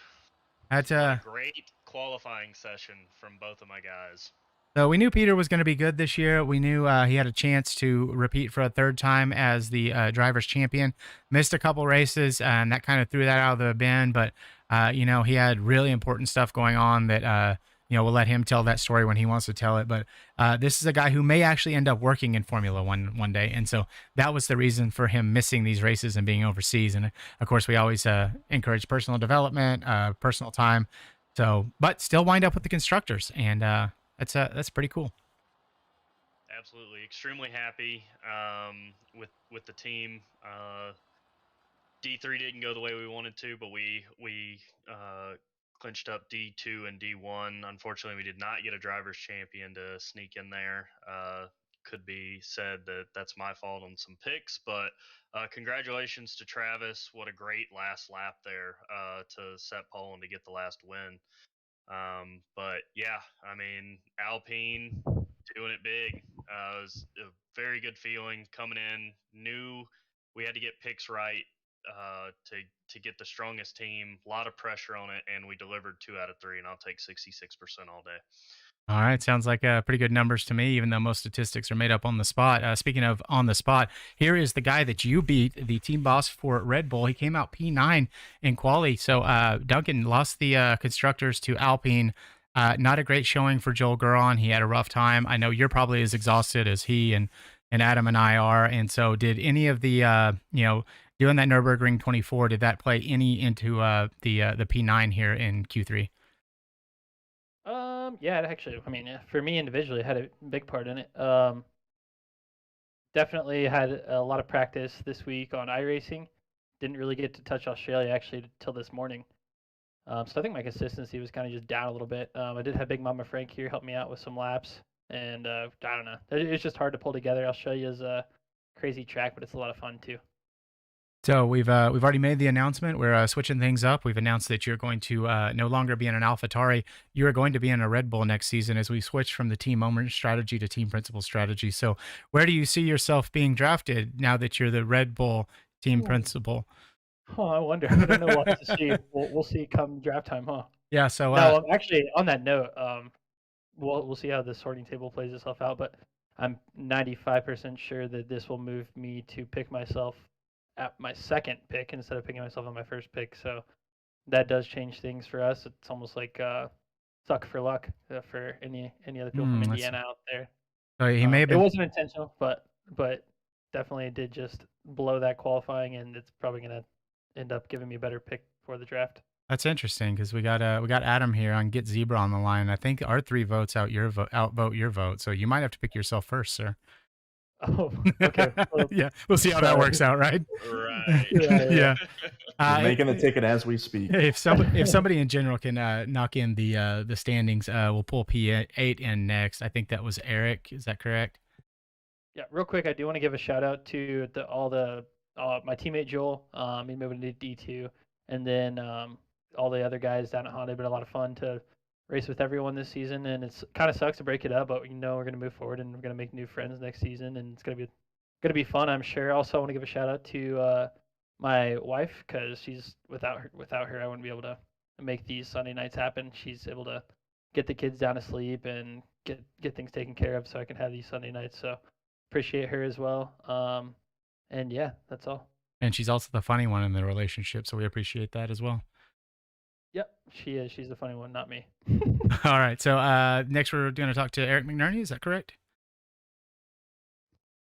That's What a great qualifying session from both of my guys. So we knew Peter was going to be good this year. We knew he had a chance to repeat for a third time as the driver's champion. Missed a couple races, and that kind of threw that out of the bin. But, he had really important stuff going on that, we'll let him tell that story when he wants to tell it. But this is a guy who may actually end up working in Formula One day. And so that was the reason for him missing these races and being overseas. And, of course, we always encourage personal development, personal time. So, but still wind up with the constructors. And, That's pretty cool. Absolutely, extremely happy with the team. D3 didn't go the way we wanted to, but we clinched up D2 and D1. Unfortunately, we did not get a drivers' champion to sneak in there. Could be said that that's my fault on some picks, but congratulations to Travis. What a great last lap there to set pole and to get the last win. But yeah, I mean, Alpine doing it big. It was a very good feeling coming in. Knew we had to get picks right to get the strongest team. A lot of pressure on it, and we delivered 2 out of 3, and I'll take 66% all day. All right, sounds like pretty good numbers to me, even though most statistics are made up on the spot. Speaking of on the spot, here is the guy that you beat, the team boss for Red Bull. He came out P9 in quali. So Duncan lost the constructors to Alpine. Not a great showing for Joel Guron. He had a rough time. I know you're probably as exhausted as he and Adam and I are. And so, did any of the doing that Nürburgring 24, did that play any into the P9 here in Q3? Yeah, actually, I mean, for me individually, it had a big part in it. Definitely had a lot of practice this week on iRacing. Didn't really get to touch Australia actually till this morning. So I think my consistency was kind of just down a little bit. I did have Big Mama Frank here help me out with some laps, and I don't know. It's just hard to pull together. Australia's a crazy track, but it's a lot of fun too. So we've already made the announcement. We're switching things up. We've announced that you're going to no longer be in an AlphaTauri. You are going to be in a Red Bull next season as we switch from the team owner strategy to team principal strategy. So where do you see yourself being drafted now that you're the Red Bull team principal? Oh, I wonder. I don't know what to see. We'll see come draft time, huh? Yeah. So no, actually, on that note, we'll see how the sorting table plays itself out. But I'm 95% sure that this will move me to pick myself at my second pick instead of picking myself on my first pick. So that does change things for us. It's almost like suck for luck for any other people from Indiana out there. So he may have been... It wasn't intentional, but definitely did just blow that qualifying, and it's probably going to end up giving me a better pick for the draft. That's interesting because we got Adam here on Get Zebra on the line. I think our 3 votes outvote your vote, so you might have to pick yourself first, sir. Oh, okay. Well, yeah, we'll see how that works out, right? Right. Yeah. We're making the ticket as we speak. If somebody in general can knock in the standings, we'll pull P8 in next. I think that was Eric. Is that correct? Yeah. Real quick, I do want to give a shout out to all my teammate Joel. He moved into D2, and then all the other guys down at Honda. It's been a lot of fun to race with everyone this season, and it's kind of sucks to break it up, but we're going to move forward and we're going to make new friends next season, and it's going to be fun, I'm sure. Also, I want to give a shout out to my wife, because she's without her I wouldn't be able to make these Sunday nights happen. She's able to get the kids down to sleep and get things taken care of so I can have these Sunday nights. So appreciate her as well. And yeah, that's all. And she's also the funny one in the relationship, so we appreciate that as well. Yep, she is. She's the funny one, not me. All right. So next we're going to talk to Eric McNerney. Is that correct?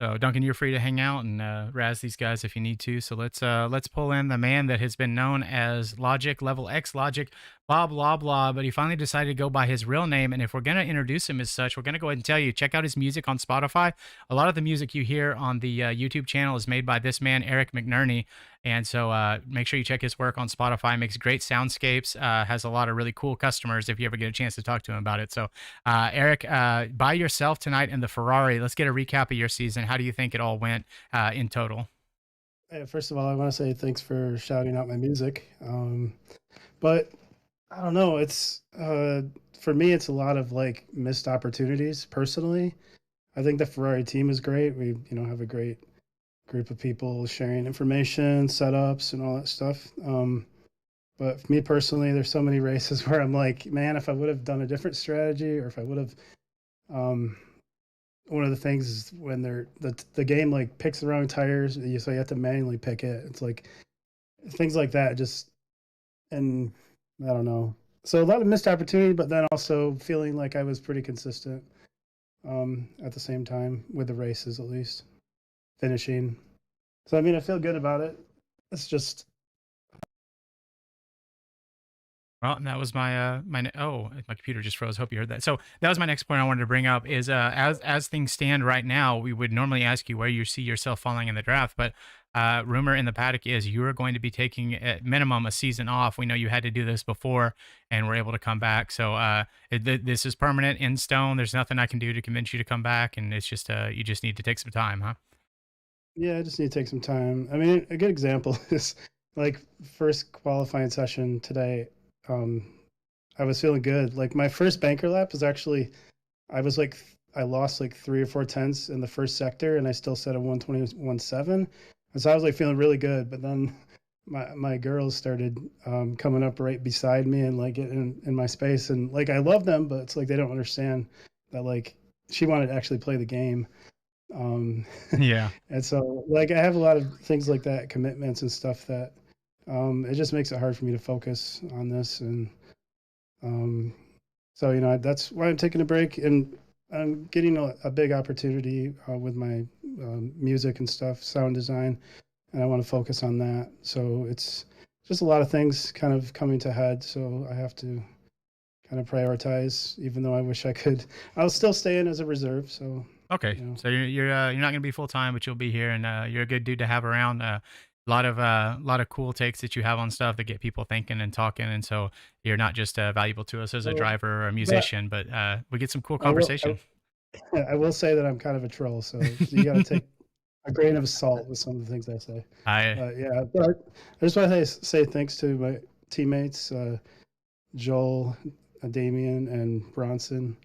So Duncan, you're free to hang out and razz these guys if you need to. So let's pull in the man that has been known as Logic, Level X Logic, blah, blah, blah. But he finally decided to go by his real name. And if we're going to introduce him as such, we're going to go ahead and tell you, check out his music on Spotify. A lot of the music you hear on the YouTube channel is made by this man, Eric McNerney. And so make sure you check his work on Spotify. Makes great soundscapes, has a lot of really cool customers if you ever get a chance to talk to him about it. So Eric, by yourself tonight in the Ferrari, let's get a recap of your season. How do you think it all went in total? First of all, I want to say thanks for shouting out my music. But I don't know. It's for me, it's a lot of like missed opportunities personally. I think the Ferrari team is great. We have a great group of people sharing information, setups, and all that stuff. But for me personally, there's so many races where I'm like, man, if I would have done a different strategy, or if I would have, one of the things is when the game like picks the wrong tires, so you have to manually pick it. It's like things like that. And I don't know. So a lot of missed opportunity, but then also feeling like I was pretty consistent at the same time with the races, at least finishing. So I mean, I feel good about it. It's just Well, and that was my computer just froze. Hope you heard that. So that was my next point I wanted to bring up is as things stand right now, we would normally ask you where you see yourself falling in the draft, but rumor in the paddock is you are going to be taking at minimum a season off. We know you had to do this before and were able to come back. So this is permanent in stone. There's nothing I can do to convince you to come back, and it's just you just need to take some time, huh? Yeah, I just need to take some time. I mean, a good example is like first qualifying session today. I was feeling good. Like my first banker lap was actually, I lost like 3 or 4 tenths in the first sector, and I still set a 121.7, and so I was like feeling really good. But then my girls started coming up right beside me and like getting in my space, and like I love them, but it's like they don't understand that like she wanted to actually play the game. Yeah. And so like I have a lot of things like that, commitments and stuff that it just makes it hard for me to focus on this. And so that's why I'm taking a break, and I'm getting a big opportunity with my music and stuff, sound design, and I want to focus on that. So it's just a lot of things kind of coming to head, so I have to kind of prioritize, even though I wish I could. I'll still stay in as a reserve. So Okay, so you're not going to be full time, but you'll be here, and you're a good dude to have around. Lot of cool takes that you have on stuff that get people thinking and talking, and so you're not just valuable to us as a driver or a musician, but we get some cool conversation. I will say that I'm kind of a troll, so you got to take a grain of salt with some of the things I say. But I just want to say thanks to my teammates, Joel, Damian, and Bronson,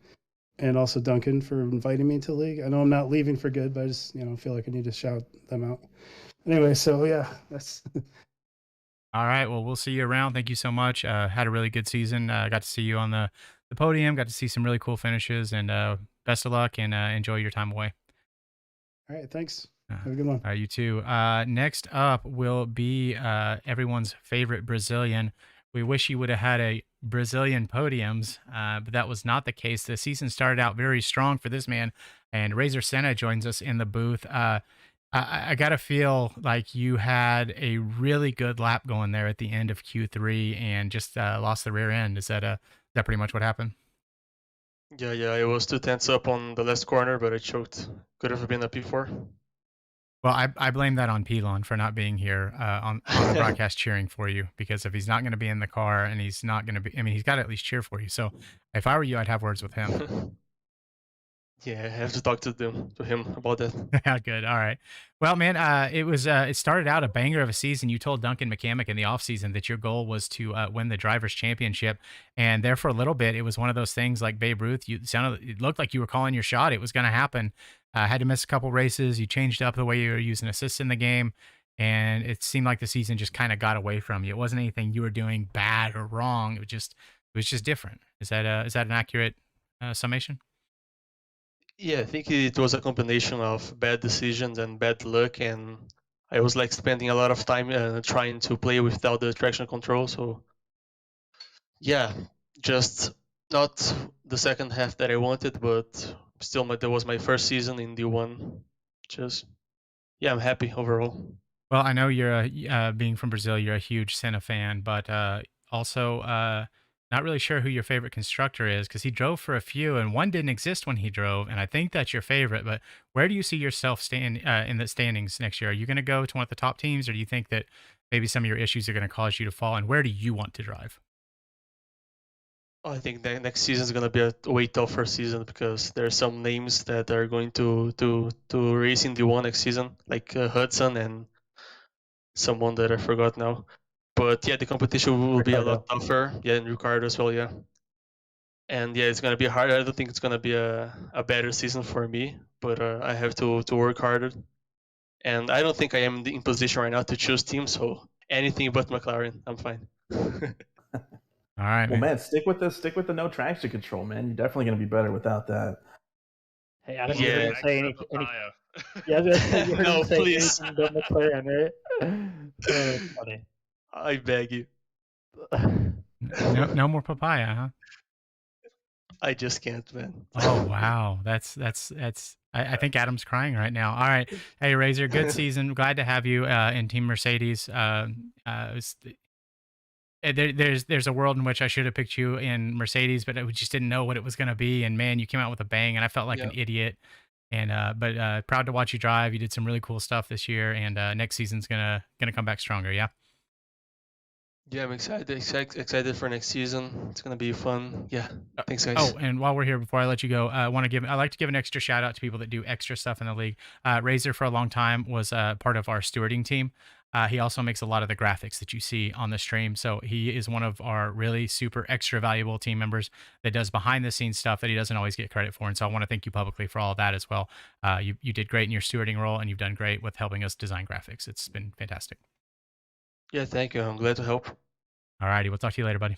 and also Duncan for inviting me to the league. I know I'm not leaving for good, but I just feel like I need to shout them out. Anyway, so yeah, that's. All right, well, we'll see you around. Thank you so much. Had a really good season. Got to see you on the podium. Got to see some really cool finishes, and best of luck, and enjoy your time away. All right, thanks. Have a good one. All right, you too. Next up will be everyone's favorite Brazilian. We wish he would have had a Brazilian podiums, but that was not the case. The season started out very strong for this man, and Razor Senna joins us in the booth. I got to feel like you had a really good lap going there at the end of Q3 and just lost the rear end. Is that pretty much what happened? Yeah, it was 2 tenths up on the last corner, but I choked. Could have been a P4. Well, I blame that on Pelon for not being here on the broadcast cheering for you, because if he's not going to be in the car and he's not going to be, I mean, he's got to at least cheer for you. So if I were you, I'd have words with him. Yeah, I have to talk to him about that. Yeah, good. All right. Well, man, it started out a banger of a season. You told Duncan McCamick in the offseason that your goal was to win the drivers' championship, and there for a little bit, it was one of those things like Babe Ruth. It looked like you were calling your shot. It was going to happen. Had to miss a couple races. You changed up the way you were using assists in the game, and it seemed like the season just kind of got away from you. It wasn't anything you were doing bad or wrong. It was just different. Is that an accurate summation? Yeah, I think it was a combination of bad decisions and bad luck, and I was like spending a lot of time trying to play without the traction control. So yeah, just not the second half that I wanted, but still, that was my first season in D1. I'm happy overall. Well, I know you're being from Brazil, you're a huge Senna fan, but also not really sure who your favorite constructor is, because he drove for a few and one didn't exist when he drove, and I think that's your favorite. But where do you see yourself stand in the standings next year? Are you going to go to one of the top teams, or do you think that maybe some of your issues are going to cause you to fall? And where do you want to drive? I think the next season is going to be a way tougher season, because there are some names that are going to race in D1 next season, like Hudson and someone that I forgot now. But yeah, the competition will be a lot tougher. Yeah, and Ricardo as well, yeah. And yeah, it's going to be hard. I don't think it's going to be a better season for me, but I have to work harder. And I don't think I am in position right now to choose teams, so anything but McLaren, I'm fine. All right, well, man, stick with the no traction control, man. You're definitely going to be better without that. Hey, I don't even say anything. Yeah, you no, please. About McLaren, right? So funny. I beg you. No more papaya, huh? I just can't, man. Oh wow, that's. I think Adam's crying right now. All right, hey Razor, good season. Glad to have you in Team Mercedes. there's a world in which I should have picked you in Mercedes, but I just didn't know what it was going to be. And man, you came out with a bang, and I felt like an idiot. And but proud to watch you drive. You did some really cool stuff this year, and next season's gonna come back stronger. Yeah. Yeah, I'm excited for next season. It's gonna be fun. Yeah, thanks guys. Oh, and while we're here, before I let you go, I like to give an extra shout out to people that do extra stuff in the league. Razor for a long time was part of our stewarding team. He also makes a lot of the graphics that you see on the stream. So he is one of our really super extra valuable team members that does behind the scenes stuff that he doesn't always get credit for. And so I want to thank you publicly for all of that as well. You did great in your stewarding role, and you've done great with helping us design graphics. It's been fantastic. Yeah, thank you. I'm glad to help. All righty. We'll talk to you later, buddy.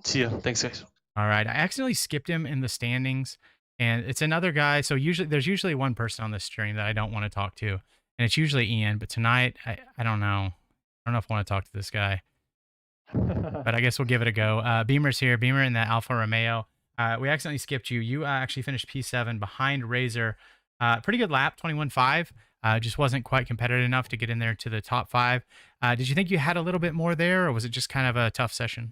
See ya. Thanks, guys. All right. I accidentally skipped him in the standings, and it's another guy. So there's usually one person on the stream that I don't want to talk to, and it's usually Ian. But tonight, I don't know. I don't know if I want to talk to this guy, but I guess we'll give it a go. Beamer's here. Beamer in the Alfa Romeo. We accidentally skipped you. You actually finished P7 behind Razor. Pretty good lap, 21.5. Just wasn't quite competitive enough to get in there to the top 5. Did you think you had a little bit more there, or was it just kind of a tough session?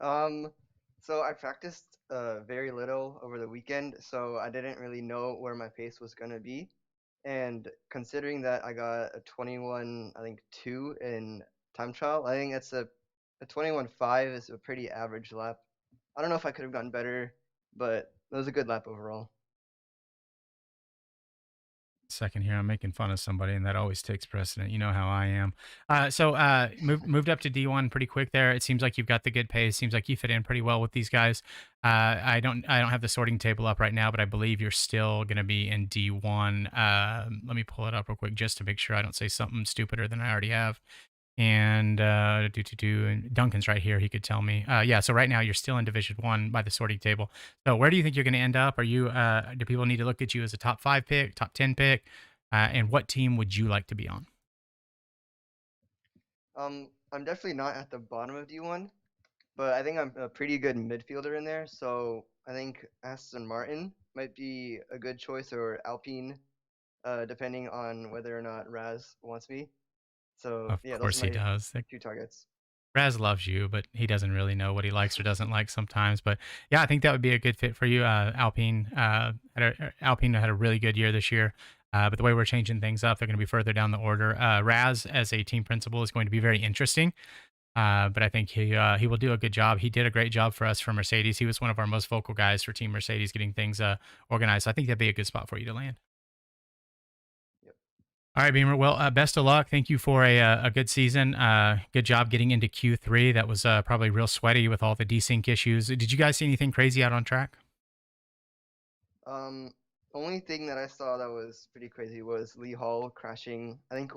So I practiced very little over the weekend, so I didn't really know where my pace was gonna be. And considering that I got a 21, I think 2 in time trial, I think that's a 21.5 is a pretty average lap. I don't know if I could have gotten better, but it was a good lap overall. Second here, I'm making fun of somebody, and that always takes precedent. You know how I am. Moved up to D1 pretty quick there. It seems like you've got the good pace. Seems like you fit in pretty well with these guys. I don't have the sorting table up right now, but I believe you're still going to be in D1. Let me pull it up real quick just to make sure I don't say something stupider than I already have. And and Duncan's right here. He could tell me. Yeah. So right now you're still in Division 1 by the sorting table. So where do you think you're going to end up? Are you? Do people need to look at you as a top 5 pick, top 10 pick? And what team would you like to be on? I'm definitely not at the bottom of D1, but I think I'm a pretty good midfielder in there. So I think Aston Martin might be a good choice, or Alpine, depending on whether or not Raz wants me. So Of yeah, course those are he my does. 2 targets. Raz loves you, but he doesn't really know what he likes or doesn't like sometimes. But yeah, I think that would be a good fit for you. Alpine had a really good year this year. But the way we're changing things up, they're going to be further down the order. Raz as a team principal is going to be very interesting. But I think he will do a good job. He did a great job for us for Mercedes. He was one of our most vocal guys for Team Mercedes, getting things organized. So I think that'd be a good spot for you to land. All right, Beamer. Well, best of luck. Thank you for a good season. Good job getting into Q3. That was probably real sweaty with all the desync issues. Did you guys see anything crazy out on track? Only thing that I saw that was pretty crazy was Lee Hall crashing. I think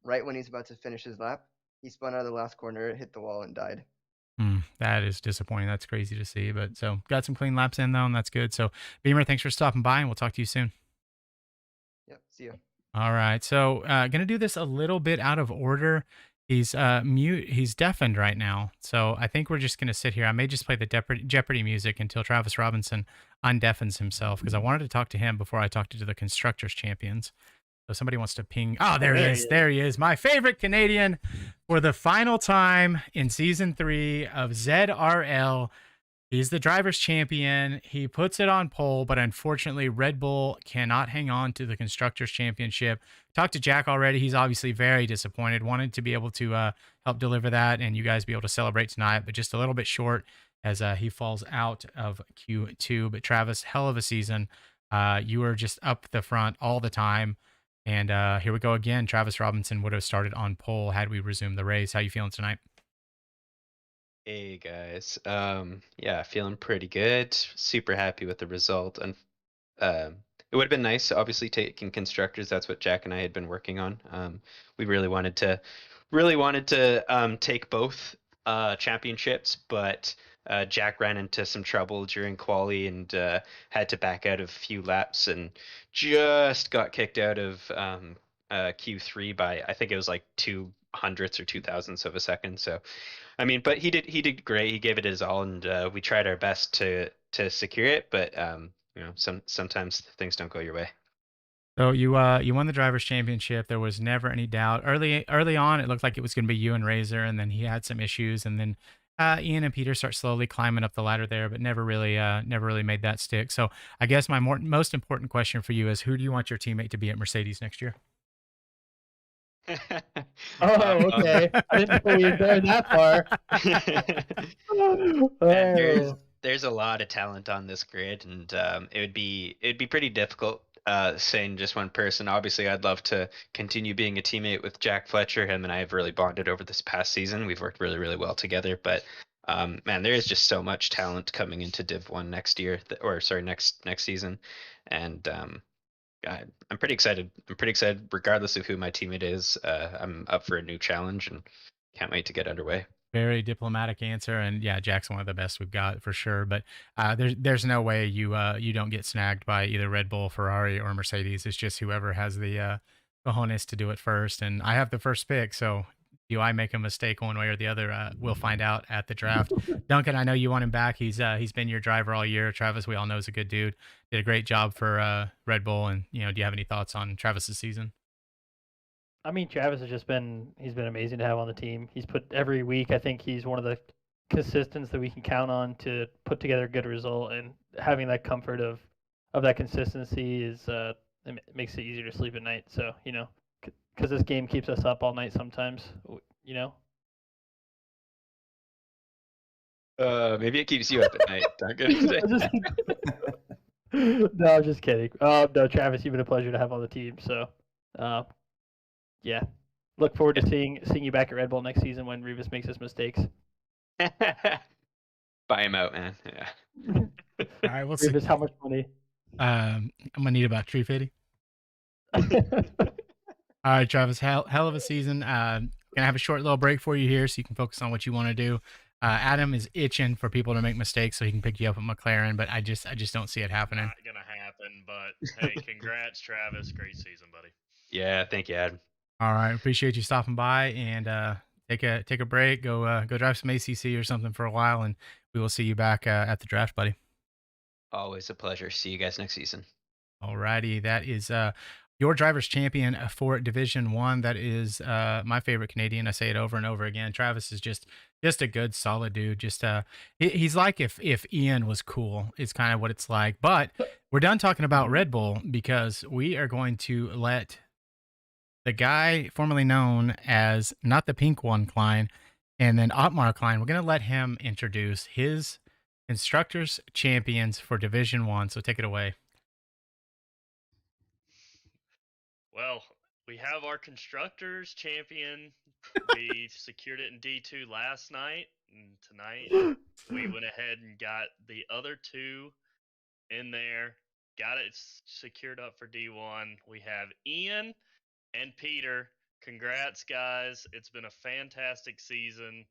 right when he's about to finish his lap, he spun out of the last corner, hit the wall, and died. That is disappointing. That's crazy to see. But so got some clean laps in though, and that's good. So Beamer, thanks for stopping by, and we'll talk to you soon. Yep. See ya. All right, so gonna do this a little bit out of order. He's mute. He's deafened right now, so I think we're just gonna sit here. I may just play the Jeopardy music until Travis Robinson undeafens himself, because I wanted to talk to him before I talked to the constructors champions. So somebody wants to ping. Oh, there he is. There he is. My favorite Canadian for the final time in season 3 of ZRL. He's the driver's champion. He puts it on pole, but unfortunately, Red Bull cannot hang on to the constructors championship. Talked to Jack already. He's obviously very disappointed. Wanted to be able to help deliver that and you guys be able to celebrate tonight, but just a little bit short as he falls out of Q2. But Travis, hell of a season. You were just up the front all the time. And here we go again. Travis Robinson would have started on pole had we resumed the race. How you feeling tonight? Hey guys, yeah, feeling pretty good. Super happy with the result, and it would have been nice, obviously, taking constructors. That's what Jack and I had been working on. We really wanted to take both championships, but Jack ran into some trouble during quali and had to back out of a few laps and just got kicked out of Q3 by, I think it was like 200ths or 2000ths of a second. So I mean, but he did great. He gave it his all, and we tried our best to secure it. But you know, sometimes things don't go your way. So you won the drivers' championship. There was never any doubt. Early on, it looked like it was going to be you and Razor, and then he had some issues, and then Ian and Peter start slowly climbing up the ladder there, but never really made that stick. So I guess my most important question for you is, who do you want your teammate to be at Mercedes next year? Oh, okay. I didn't know we were going that far. Man, there's a lot of talent on this grid, and it'd be pretty difficult saying just one person. Obviously, I'd love to continue being a teammate with Jack Fletcher. Him and I have really bonded over this past season. We've worked really, really well together. But man, there is just so much talent coming into Div 1 next year, next season, and I'm pretty excited. Regardless of who my teammate is. I'm up for a new challenge and can't wait to get underway. Very diplomatic answer, and yeah, Jack's one of the best we've got for sure. But there's no way you don't get snagged by either Red Bull, Ferrari, or Mercedes. It's just whoever has the cojones to do it first. And I have the first pick, so do I make a mistake one way or the other? We'll find out at the draft. Duncan, I know you want him back. He's been your driver all year. Travis, we all know, is a good dude. Did a great job for Red Bull. And do you have any thoughts on Travis's season? I mean, Travis has he's been amazing to have on the team. He's put every week, I think he's one of the consistents that we can count on to put together a good result, and having that comfort of that consistency it makes it easier to sleep at night. So, because this game keeps us up all night sometimes, Maybe it keeps you up at night, Duncan. No, I'm just kidding. No, Travis, you've been a pleasure to have on the team. So, yeah, look forward to seeing you back at Red Bull next season when Revis makes his mistakes. Buy him out, man. Yeah. All right, we'll Revis, see. how much money? I'm gonna need about $350. All right, Travis, hell of a season. Gonna have a short little break for you here so you can focus on what you want to do. Adam is itching for people to make mistakes so he can pick you up at McLaren, but I just don't see it happening. Not gonna happen, but hey, congrats, Travis. Great season, buddy. Yeah, thank you, Adam. All right, appreciate you stopping by, and take a break. Go drive some ACC or something for a while, and we will see you back at the draft, buddy. Always a pleasure. See you guys next season. All righty, that is your driver's champion for Division 1. That is my favorite Canadian. I say it over and over again. Travis is just a good, solid dude. Just he's like if Ian was cool, is kind of what it's like. But we're done talking about Red Bull because we are going to let the guy formerly known as not the pink one, Klein, and then Otmar Klein, we're going to let him introduce his Constructors champions for Division 1. So take it away. Well, we have our Constructors champion. We secured it in D2 last night, and tonight we went ahead and got the other two in there, got it secured up for D1. We have Ian and Peter. Congrats, guys. It's been a fantastic season.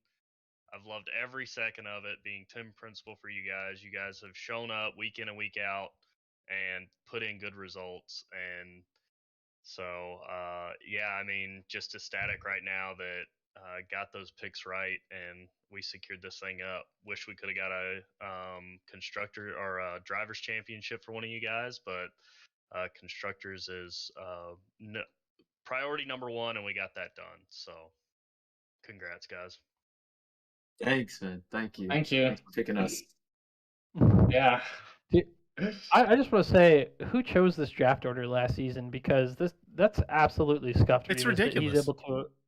I've loved every second of it, being team principal for you guys. You guys have shown up week in and week out and put in good results. And so, yeah, I mean, just ecstatic right now that got those picks right and we secured this thing up. Wish we could have got a constructor or a driver's championship for one of you guys, but constructors is priority number one, and we got that done. So, congrats, guys. Thanks, man. Thank you. Thank you. Thanks for picking us. Yeah. I just want to say, who chose this draft order last season? Because that's absolutely scuffed. It's Revis, that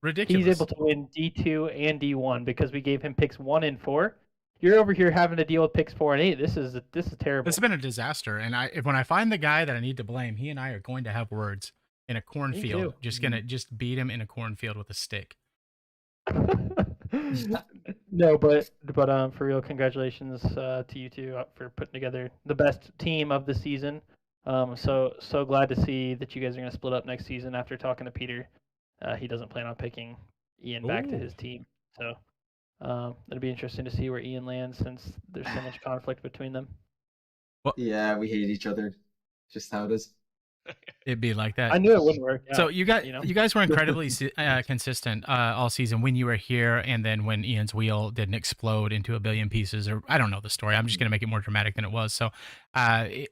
ridiculous. He's able to win D2 and D1 because we gave him picks 1 and 4. You're over here having to deal with picks 4 and 8. This is terrible. It's been a disaster. And when I find the guy that I need to blame, he and I are going to have words in a cornfield. Just beat him in a cornfield with a stick. No, but for real, congratulations to you two for putting together the best team of the season. So glad to see that you guys are going to split up next season. After talking to Peter, he doesn't plan on picking Ian back to his team. So it'll be interesting to see where Ian lands since there's so much conflict between them. Yeah, we hate each other. Just how it is. It'd be like that. I knew it wouldn't work. Yeah, So you know? guys were incredibly consistent all season when you were here, and then when Ian's wheel didn't explode into a billion pieces, or I don't know the story. I'm just going to make it more dramatic than it was. So,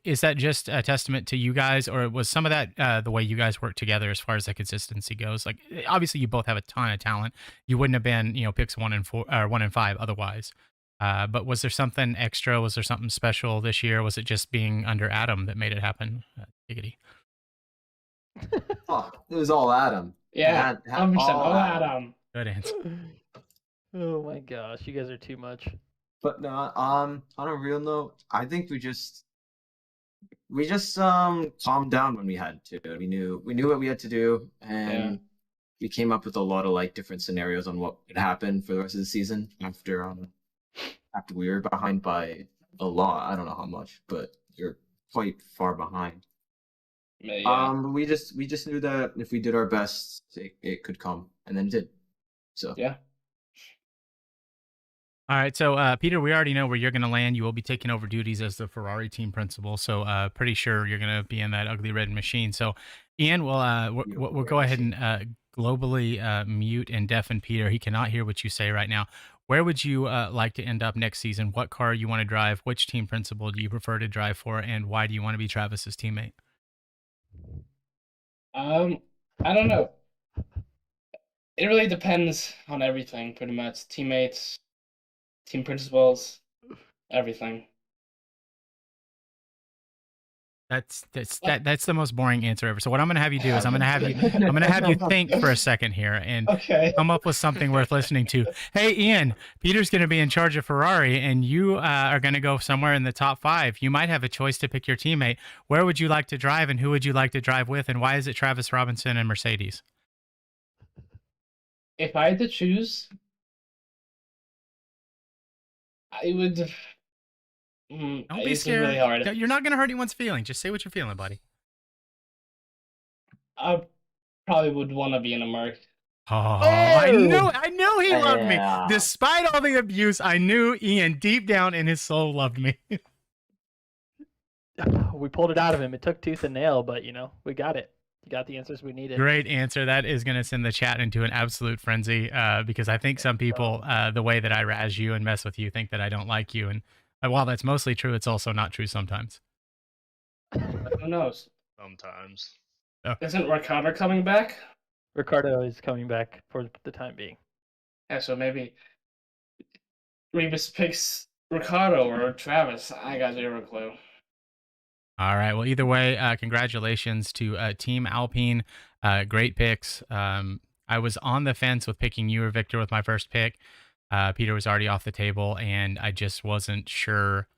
is that just a testament to you guys, or was some of that the way you guys work together as far as the consistency goes? Like, obviously, you both have a ton of talent. You wouldn't have been, picks 1 and 4 or 1 and 5 otherwise. But was there something extra? Was there something special this year? Was it just being under Adam that made it happen? Giggity. Oh, it was all Adam. Yeah, 100% all Adam. Good answer. Oh my gosh, you guys are too much. But no, on a real note, I think we just calmed down when we had to. We knew what we had to do, and we came up with a lot of like different scenarios on what would happen for the rest of the season after we were behind by a lot. I don't know how much, but you're quite far behind. Yeah. We just knew that if we did our best, it could come, and then it did. So yeah. All right, so Peter, we already know where you're going to land. You will be taking over duties as the Ferrari team principal, so pretty sure you're going to be in that ugly red machine. So, Ian, we'll go ahead and globally mute and deafen Peter. He cannot hear what you say right now. Where would you like to end up next season? What car you want to drive? Which team principal do you prefer to drive for? And why do you want to be Travis's teammate? I don't know. It really depends on everything, pretty much. Teammates, team principals, everything. That's the most boring answer ever. So what I'm going to have you do is I'm going to have you think for a second here and come up with something worth listening to. Hey, Ian, Peter's going to be in charge of Ferrari, and you are going to go somewhere in the top 5. You might have a choice to pick your teammate. Where would you like to drive, and who would you like to drive with, and why is it Travis Robinson and Mercedes? If I had to choose, I would. Don't be It's scared. really hard. You're not going to hurt anyone's feelings. Just say what you're feeling, buddy. I probably would want to be in a Merc. Oh, I knew he loved me. Despite all the abuse, I knew Ian deep down in his soul loved me. We pulled it out of him. It took tooth and nail, but we got it. You got the answers we needed. Great answer. That is going to send the chat into an absolute frenzy because I think some people, the way that I razz you and mess with you, think that I don't like you. And while that's mostly true, it's also not true sometimes. Who knows? Sometimes. Oh. Isn't Ricardo coming back? Ricardo is coming back for the time being. Yeah, so maybe Rebus picks Ricardo or Travis. I got zero clue. All right. Well, either way, congratulations to Team Alpine. Great picks. I was on the fence with picking you or Victor with my first pick. Peter was already off the table, and I just wasn't sure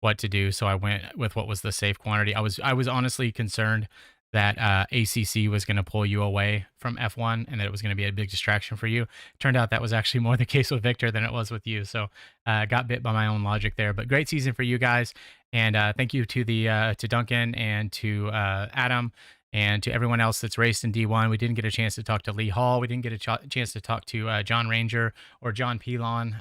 what to do, so I went with what was the safe quantity. I was honestly concerned that ACC was going to pull you away from F1 and that it was going to be a big distraction for you. Turned out that was actually more the case with Victor than it was with you, so got bit by my own logic there. But great season for you guys, and thank you to Duncan and to Adam and to everyone else that's raced in D1. We didn't get a chance to talk to Lee Hall. We didn't get a chance to talk to John Ranger or John Pilon,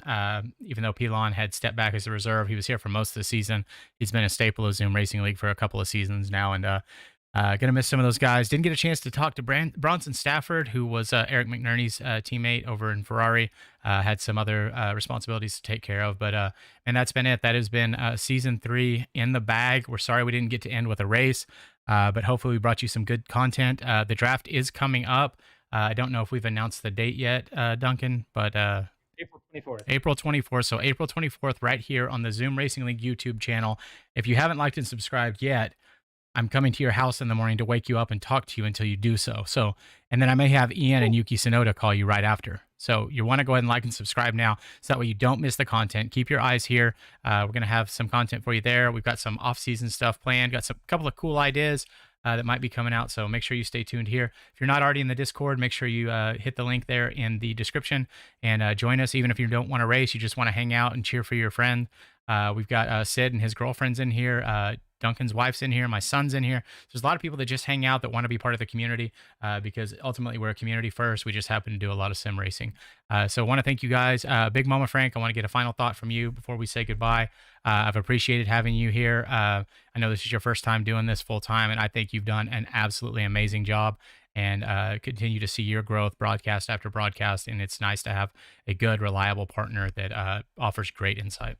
even though Pilon had stepped back as a reserve. He was here for most of the season. He's been a staple of Zoom Racing League for a couple of seasons now, and going to miss some of those guys. Didn't get a chance to talk to Bronson Stafford, who was Eric McNerney's teammate over in Ferrari. Had some other responsibilities to take care of, but and that's been it. That has been season 3 in the bag. We're sorry we didn't get to end with a race. But hopefully we brought you some good content. The draft is coming up. I don't know if we've announced the date yet, Duncan, but April 24th. April 24th. So April 24th, right here on the Zoom Racing League YouTube channel. If you haven't liked and subscribed yet, I'm coming to your house in the morning to wake you up and talk to you until you do so. And then I may have Ian and Yuki Tsunoda call you right after. So you want to go ahead and like and subscribe now, so that way you don't miss the content. Keep your eyes here. We're going to have some content for you there. We've got some off-season stuff planned. Got a couple of cool ideas that might be coming out. So make sure you stay tuned here. If you're not already in the Discord, make sure you hit the link there in the description and join us. Even if you don't want to race, you just want to hang out and cheer for your friend. We've got Sid and his girlfriends in here. Duncan's wife's in here. My son's in here. There's a lot of people that just hang out that want to be part of the community because ultimately we're a community first. We just happen to do a lot of sim racing. So I want to thank you guys. Big Mama Frank, I want to get a final thought from you before we say goodbye. I've appreciated having you here. I know this is your first time doing this full time, and I think you've done an absolutely amazing job. And continue to see your growth broadcast after broadcast. And it's nice to have a good, reliable partner that offers great insight.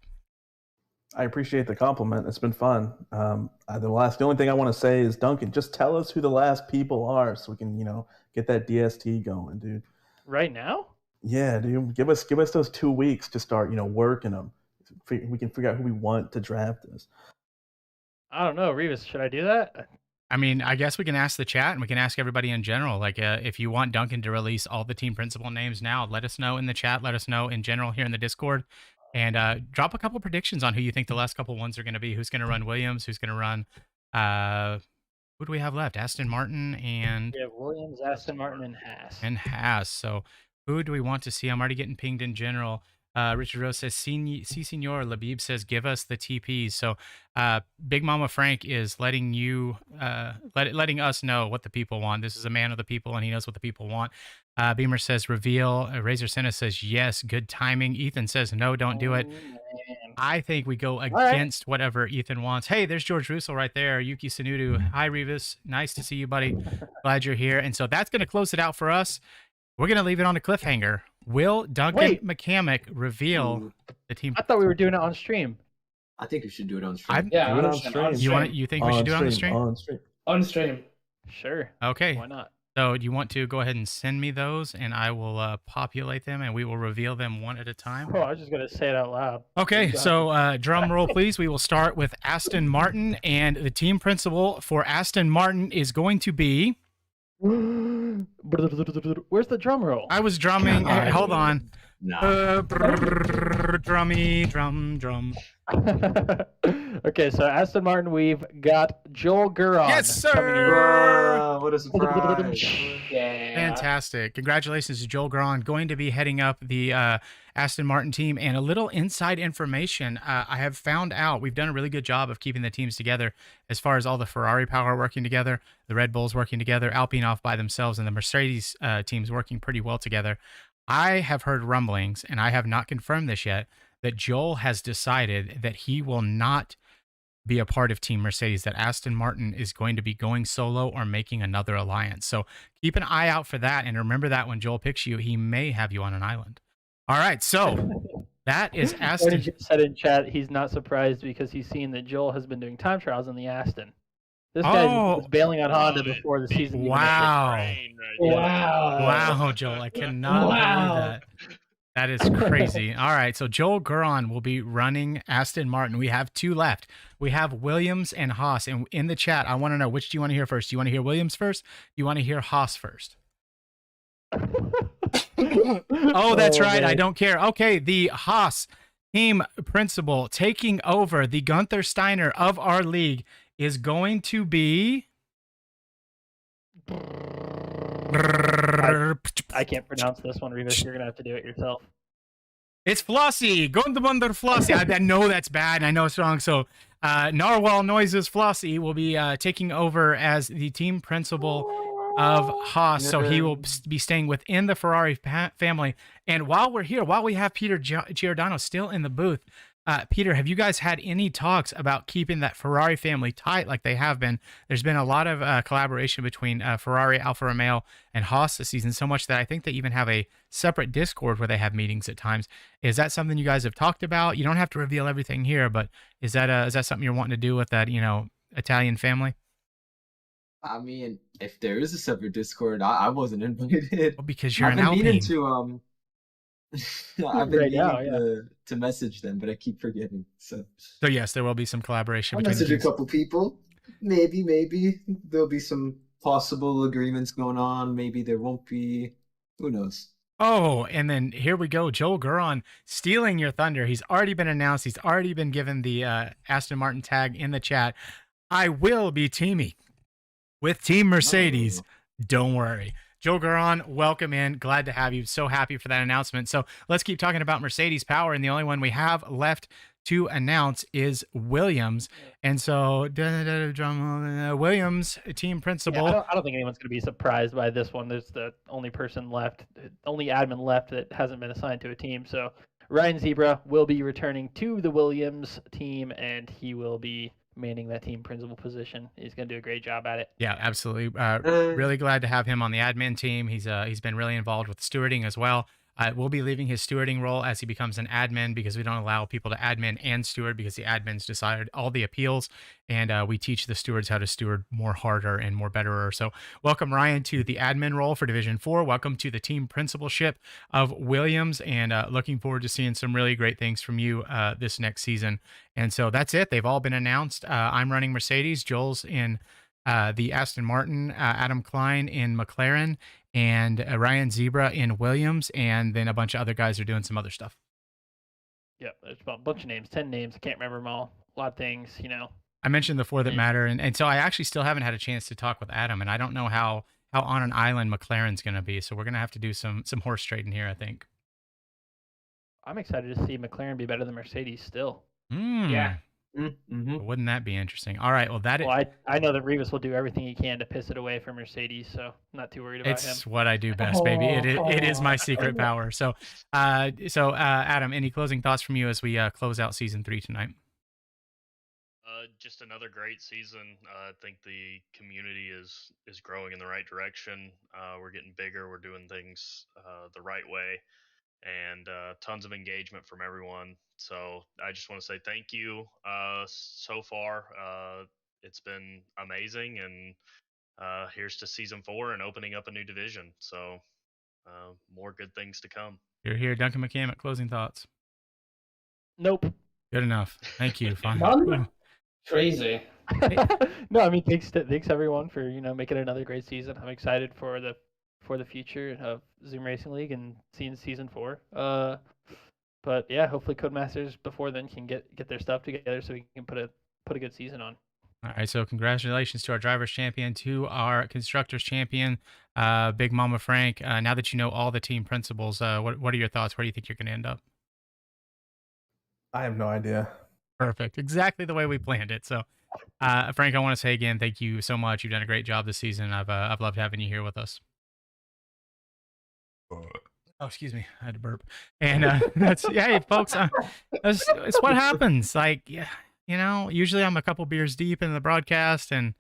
I appreciate the compliment. It's been fun. The only thing I want to say is, Duncan, just tell us who the last people are so we can, get that DST going, dude. Right now? Yeah, dude. Give us those 2 weeks to start, working them. We can figure out who we want to draft us. I don't know, Revis. Should I do that? I mean, I guess we can ask the chat and we can ask everybody in general. Like, if you want Duncan to release all the team principal names now, let us know in the chat. Let us know in general here in the Discord. And drop a couple predictions on who you think the last couple ones are going to be. Who's going to run Williams? Who's going to run... who do we have left? Aston Martin and... We have Williams, Aston Martin, and Haas. And Haas. So who do we want to see? I'm already getting pinged in general. Richard Rose says, si, senor. Labib says, give us the TPs. So Big Mama Frank is letting you, letting us know what the people want. This is a man of the people, and he knows what the people want. Beamer says, reveal. Razor Senna says, yes, good timing. Ethan says, no, don't do it. Man. I think we go against whatever Ethan wants. Hey, there's George Russo right there. Yuki Sanudu. Hi, Revis. Nice to see you, buddy. Glad you're here. And so that's going to close it out for us. We're going to leave it on a cliffhanger. Will Duncan McCamick reveal the team? I thought we were doing it on stream. I think we should do it on stream. Do it on stream. You think we should do it on the stream? On stream. Sure. Okay. Why not? So do you want to go ahead and send me those, and I will populate them, and we will reveal them one at a time? Oh, I was just going to say it out loud. Okay, so drum roll, please. We will start with Aston Martin, and the team principal for Aston Martin is going to be... Where's the drum roll? I was drumming. Hey, hold on. Nah. Drummy, drum. Okay, so Aston Martin, we've got Joel Guron. Yes, sir. Wow, what a surprise. Yeah. Fantastic. Congratulations to Joel Guron, going to be heading up the Aston Martin team. And a little inside information, I have found out we've done a really good job of keeping the teams together as far as all the Ferrari power working together, the Red Bulls working together, Alpine off by themselves, and the Mercedes teams working pretty well together. I have heard rumblings, and I have not confirmed this yet, that Joel has decided that he will not be a part of Team Mercedes, that Aston Martin is going to be going solo or making another alliance. So keep an eye out for that. And remember that when Joel picks you, he may have you on an island. All right. So that is Aston. Just said in chat he's not surprised because he's seen that Joel has been doing time trials in the Aston. This guy was bailing on Honda before the season. Wow. Wow, Joel. I cannot believe that. That is crazy. All right, so Joel Guron will be running Aston Martin. We have two left. We have Williams and Haas. And in the chat, I want to know, which do you want to hear first? Do you want to hear Williams first? Do you want to hear Haas first? Oh, that's right. Man. I don't care. Okay, the Haas team principal taking over the Gunther Steiner of our league is going to be... I can't pronounce this one, Revis. You're going to have to do it yourself. It's Flossie. Gunther Flossie. I know that's bad, and I know it's wrong. So Narwhal Noises Flossie will be taking over as the team principal of Haas. So he will be staying within the Ferrari family. And while we're here, while we have Peter Giordano still in the booth, Peter, have you guys had any talks about keeping that Ferrari family tight like they have been? There's been a lot of collaboration between Ferrari, Alfa Romeo, and Haas this season, so much that I think they even have a separate Discord where they have meetings at times. Is that something you guys have talked about? You don't have to reveal everything here, but is that something you're wanting to do with that, Italian family? I mean, if there is a separate Discord, I wasn't invited. Well, because you're an Alpine. I've been meaning to message them, but I keep forgetting. So yes, there will be some collaboration. I'll message a couple people. Maybe there'll be some possible agreements going on. Maybe there won't be. Who knows? Oh, and then here we go. Joel Guron stealing your thunder. He's already been announced. He's already been given the Aston Martin tag in the chat. I will be teaming with Team Mercedes. Don't worry. Joel Guron, welcome in. Glad to have you. So happy for that announcement. So let's keep talking about Mercedes power. And the only one we have left to announce is Williams. And so Williams, team principal. Yeah, I don't think anyone's going to be surprised by this one. There's the only person left, only admin left that hasn't been assigned to a team. So Ryan Zebra will be returning to the Williams team, and he will be manning that team principal position. He's going to do a great job at it. Yeah, absolutely. Really glad to have him on the admin team. He's been really involved with stewarding as well. Will be leaving his stewarding role as he becomes an admin, because we don't allow people to admin and steward, because the admins decide all the appeals, and we teach the stewards how to steward more harder and more betterer. So welcome, Ryan, to the admin role for Division 4. Welcome to the team principalship of Williams, and looking forward to seeing some really great things from you this next season. And so that's it. They've all been announced. I'm running Mercedes. Joel's in the Aston Martin, Adam Klein in McLaren, and Ryan Zebra in Williams, and then a bunch of other guys are doing some other stuff. Yeah, there's a bunch of names, 10 names. I can't remember them all. A lot of things, you know. I mentioned the 4 that matter, and so I actually still haven't had a chance to talk with Adam, and I don't know how on an island McLaren's going to be, so we're going to have to do some horse trading here, I think. I'm excited to see McLaren be better than Mercedes still. Yeah. Wouldn't that be interesting? All right, well, I know that Rivas will do everything he can to piss it away from Mercedes, so I'm not too worried about him. It's what I do best, baby. It is my secret power. So, Adam, any closing thoughts from you as we close out season 3 tonight? Just another great season. I think the community is growing in the right direction. We're getting bigger. We're doing things the right way, and tons of engagement from everyone. So I just want to say thank you. So far, it's been amazing, and here's to season 4 and opening up a new division. So more good things to come. You're here, Duncan McCammett. Closing thoughts? Nope. Good enough. Thank you. Fine. None? Crazy. No, I mean, thanks everyone for making another great season. I'm excited for the future of Zoom Racing League and seeing season 4. But yeah, hopefully Codemasters before then can get their stuff together so we can put a good season on. All right, so congratulations to our drivers champion, to our constructors champion, Big Mama Frank. Now that you know all the team principals, what are your thoughts? Where do you think you're going to end up? I have no idea. Perfect. Exactly the way we planned it. So, Frank, I want to say again, thank you so much. You've done a great job this season. I've loved having you here with us. Oh, excuse me. I had to burp. And that's, yeah, hey, folks, it's what happens. Like, yeah, usually I'm a couple beers deep in the broadcast, and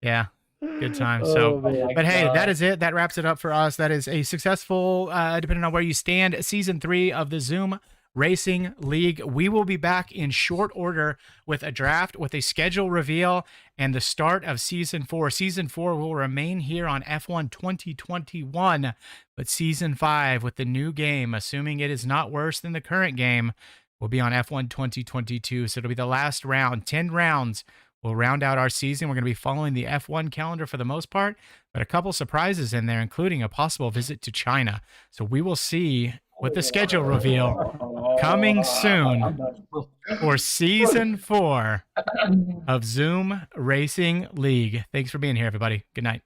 yeah, good time. So, but hey, that is it. That wraps it up for us. That is a successful, depending on where you stand, season 3 of the Zoom Racing League. We will be back in short order with a draft, with a schedule reveal, and the start of season 4. Season 4 will remain here on F1 2021, but season 5 with the new game, assuming it is not worse than the current game, will be on F1 2022. So it'll be the last round. 10 rounds will round out our season. We're going to be following the F1 calendar for the most part, but a couple surprises in there, including a possible visit to China. So we will see with the schedule reveal coming soon for season 4 of Zoom Racing League. Thanks for being here, everybody. Good night.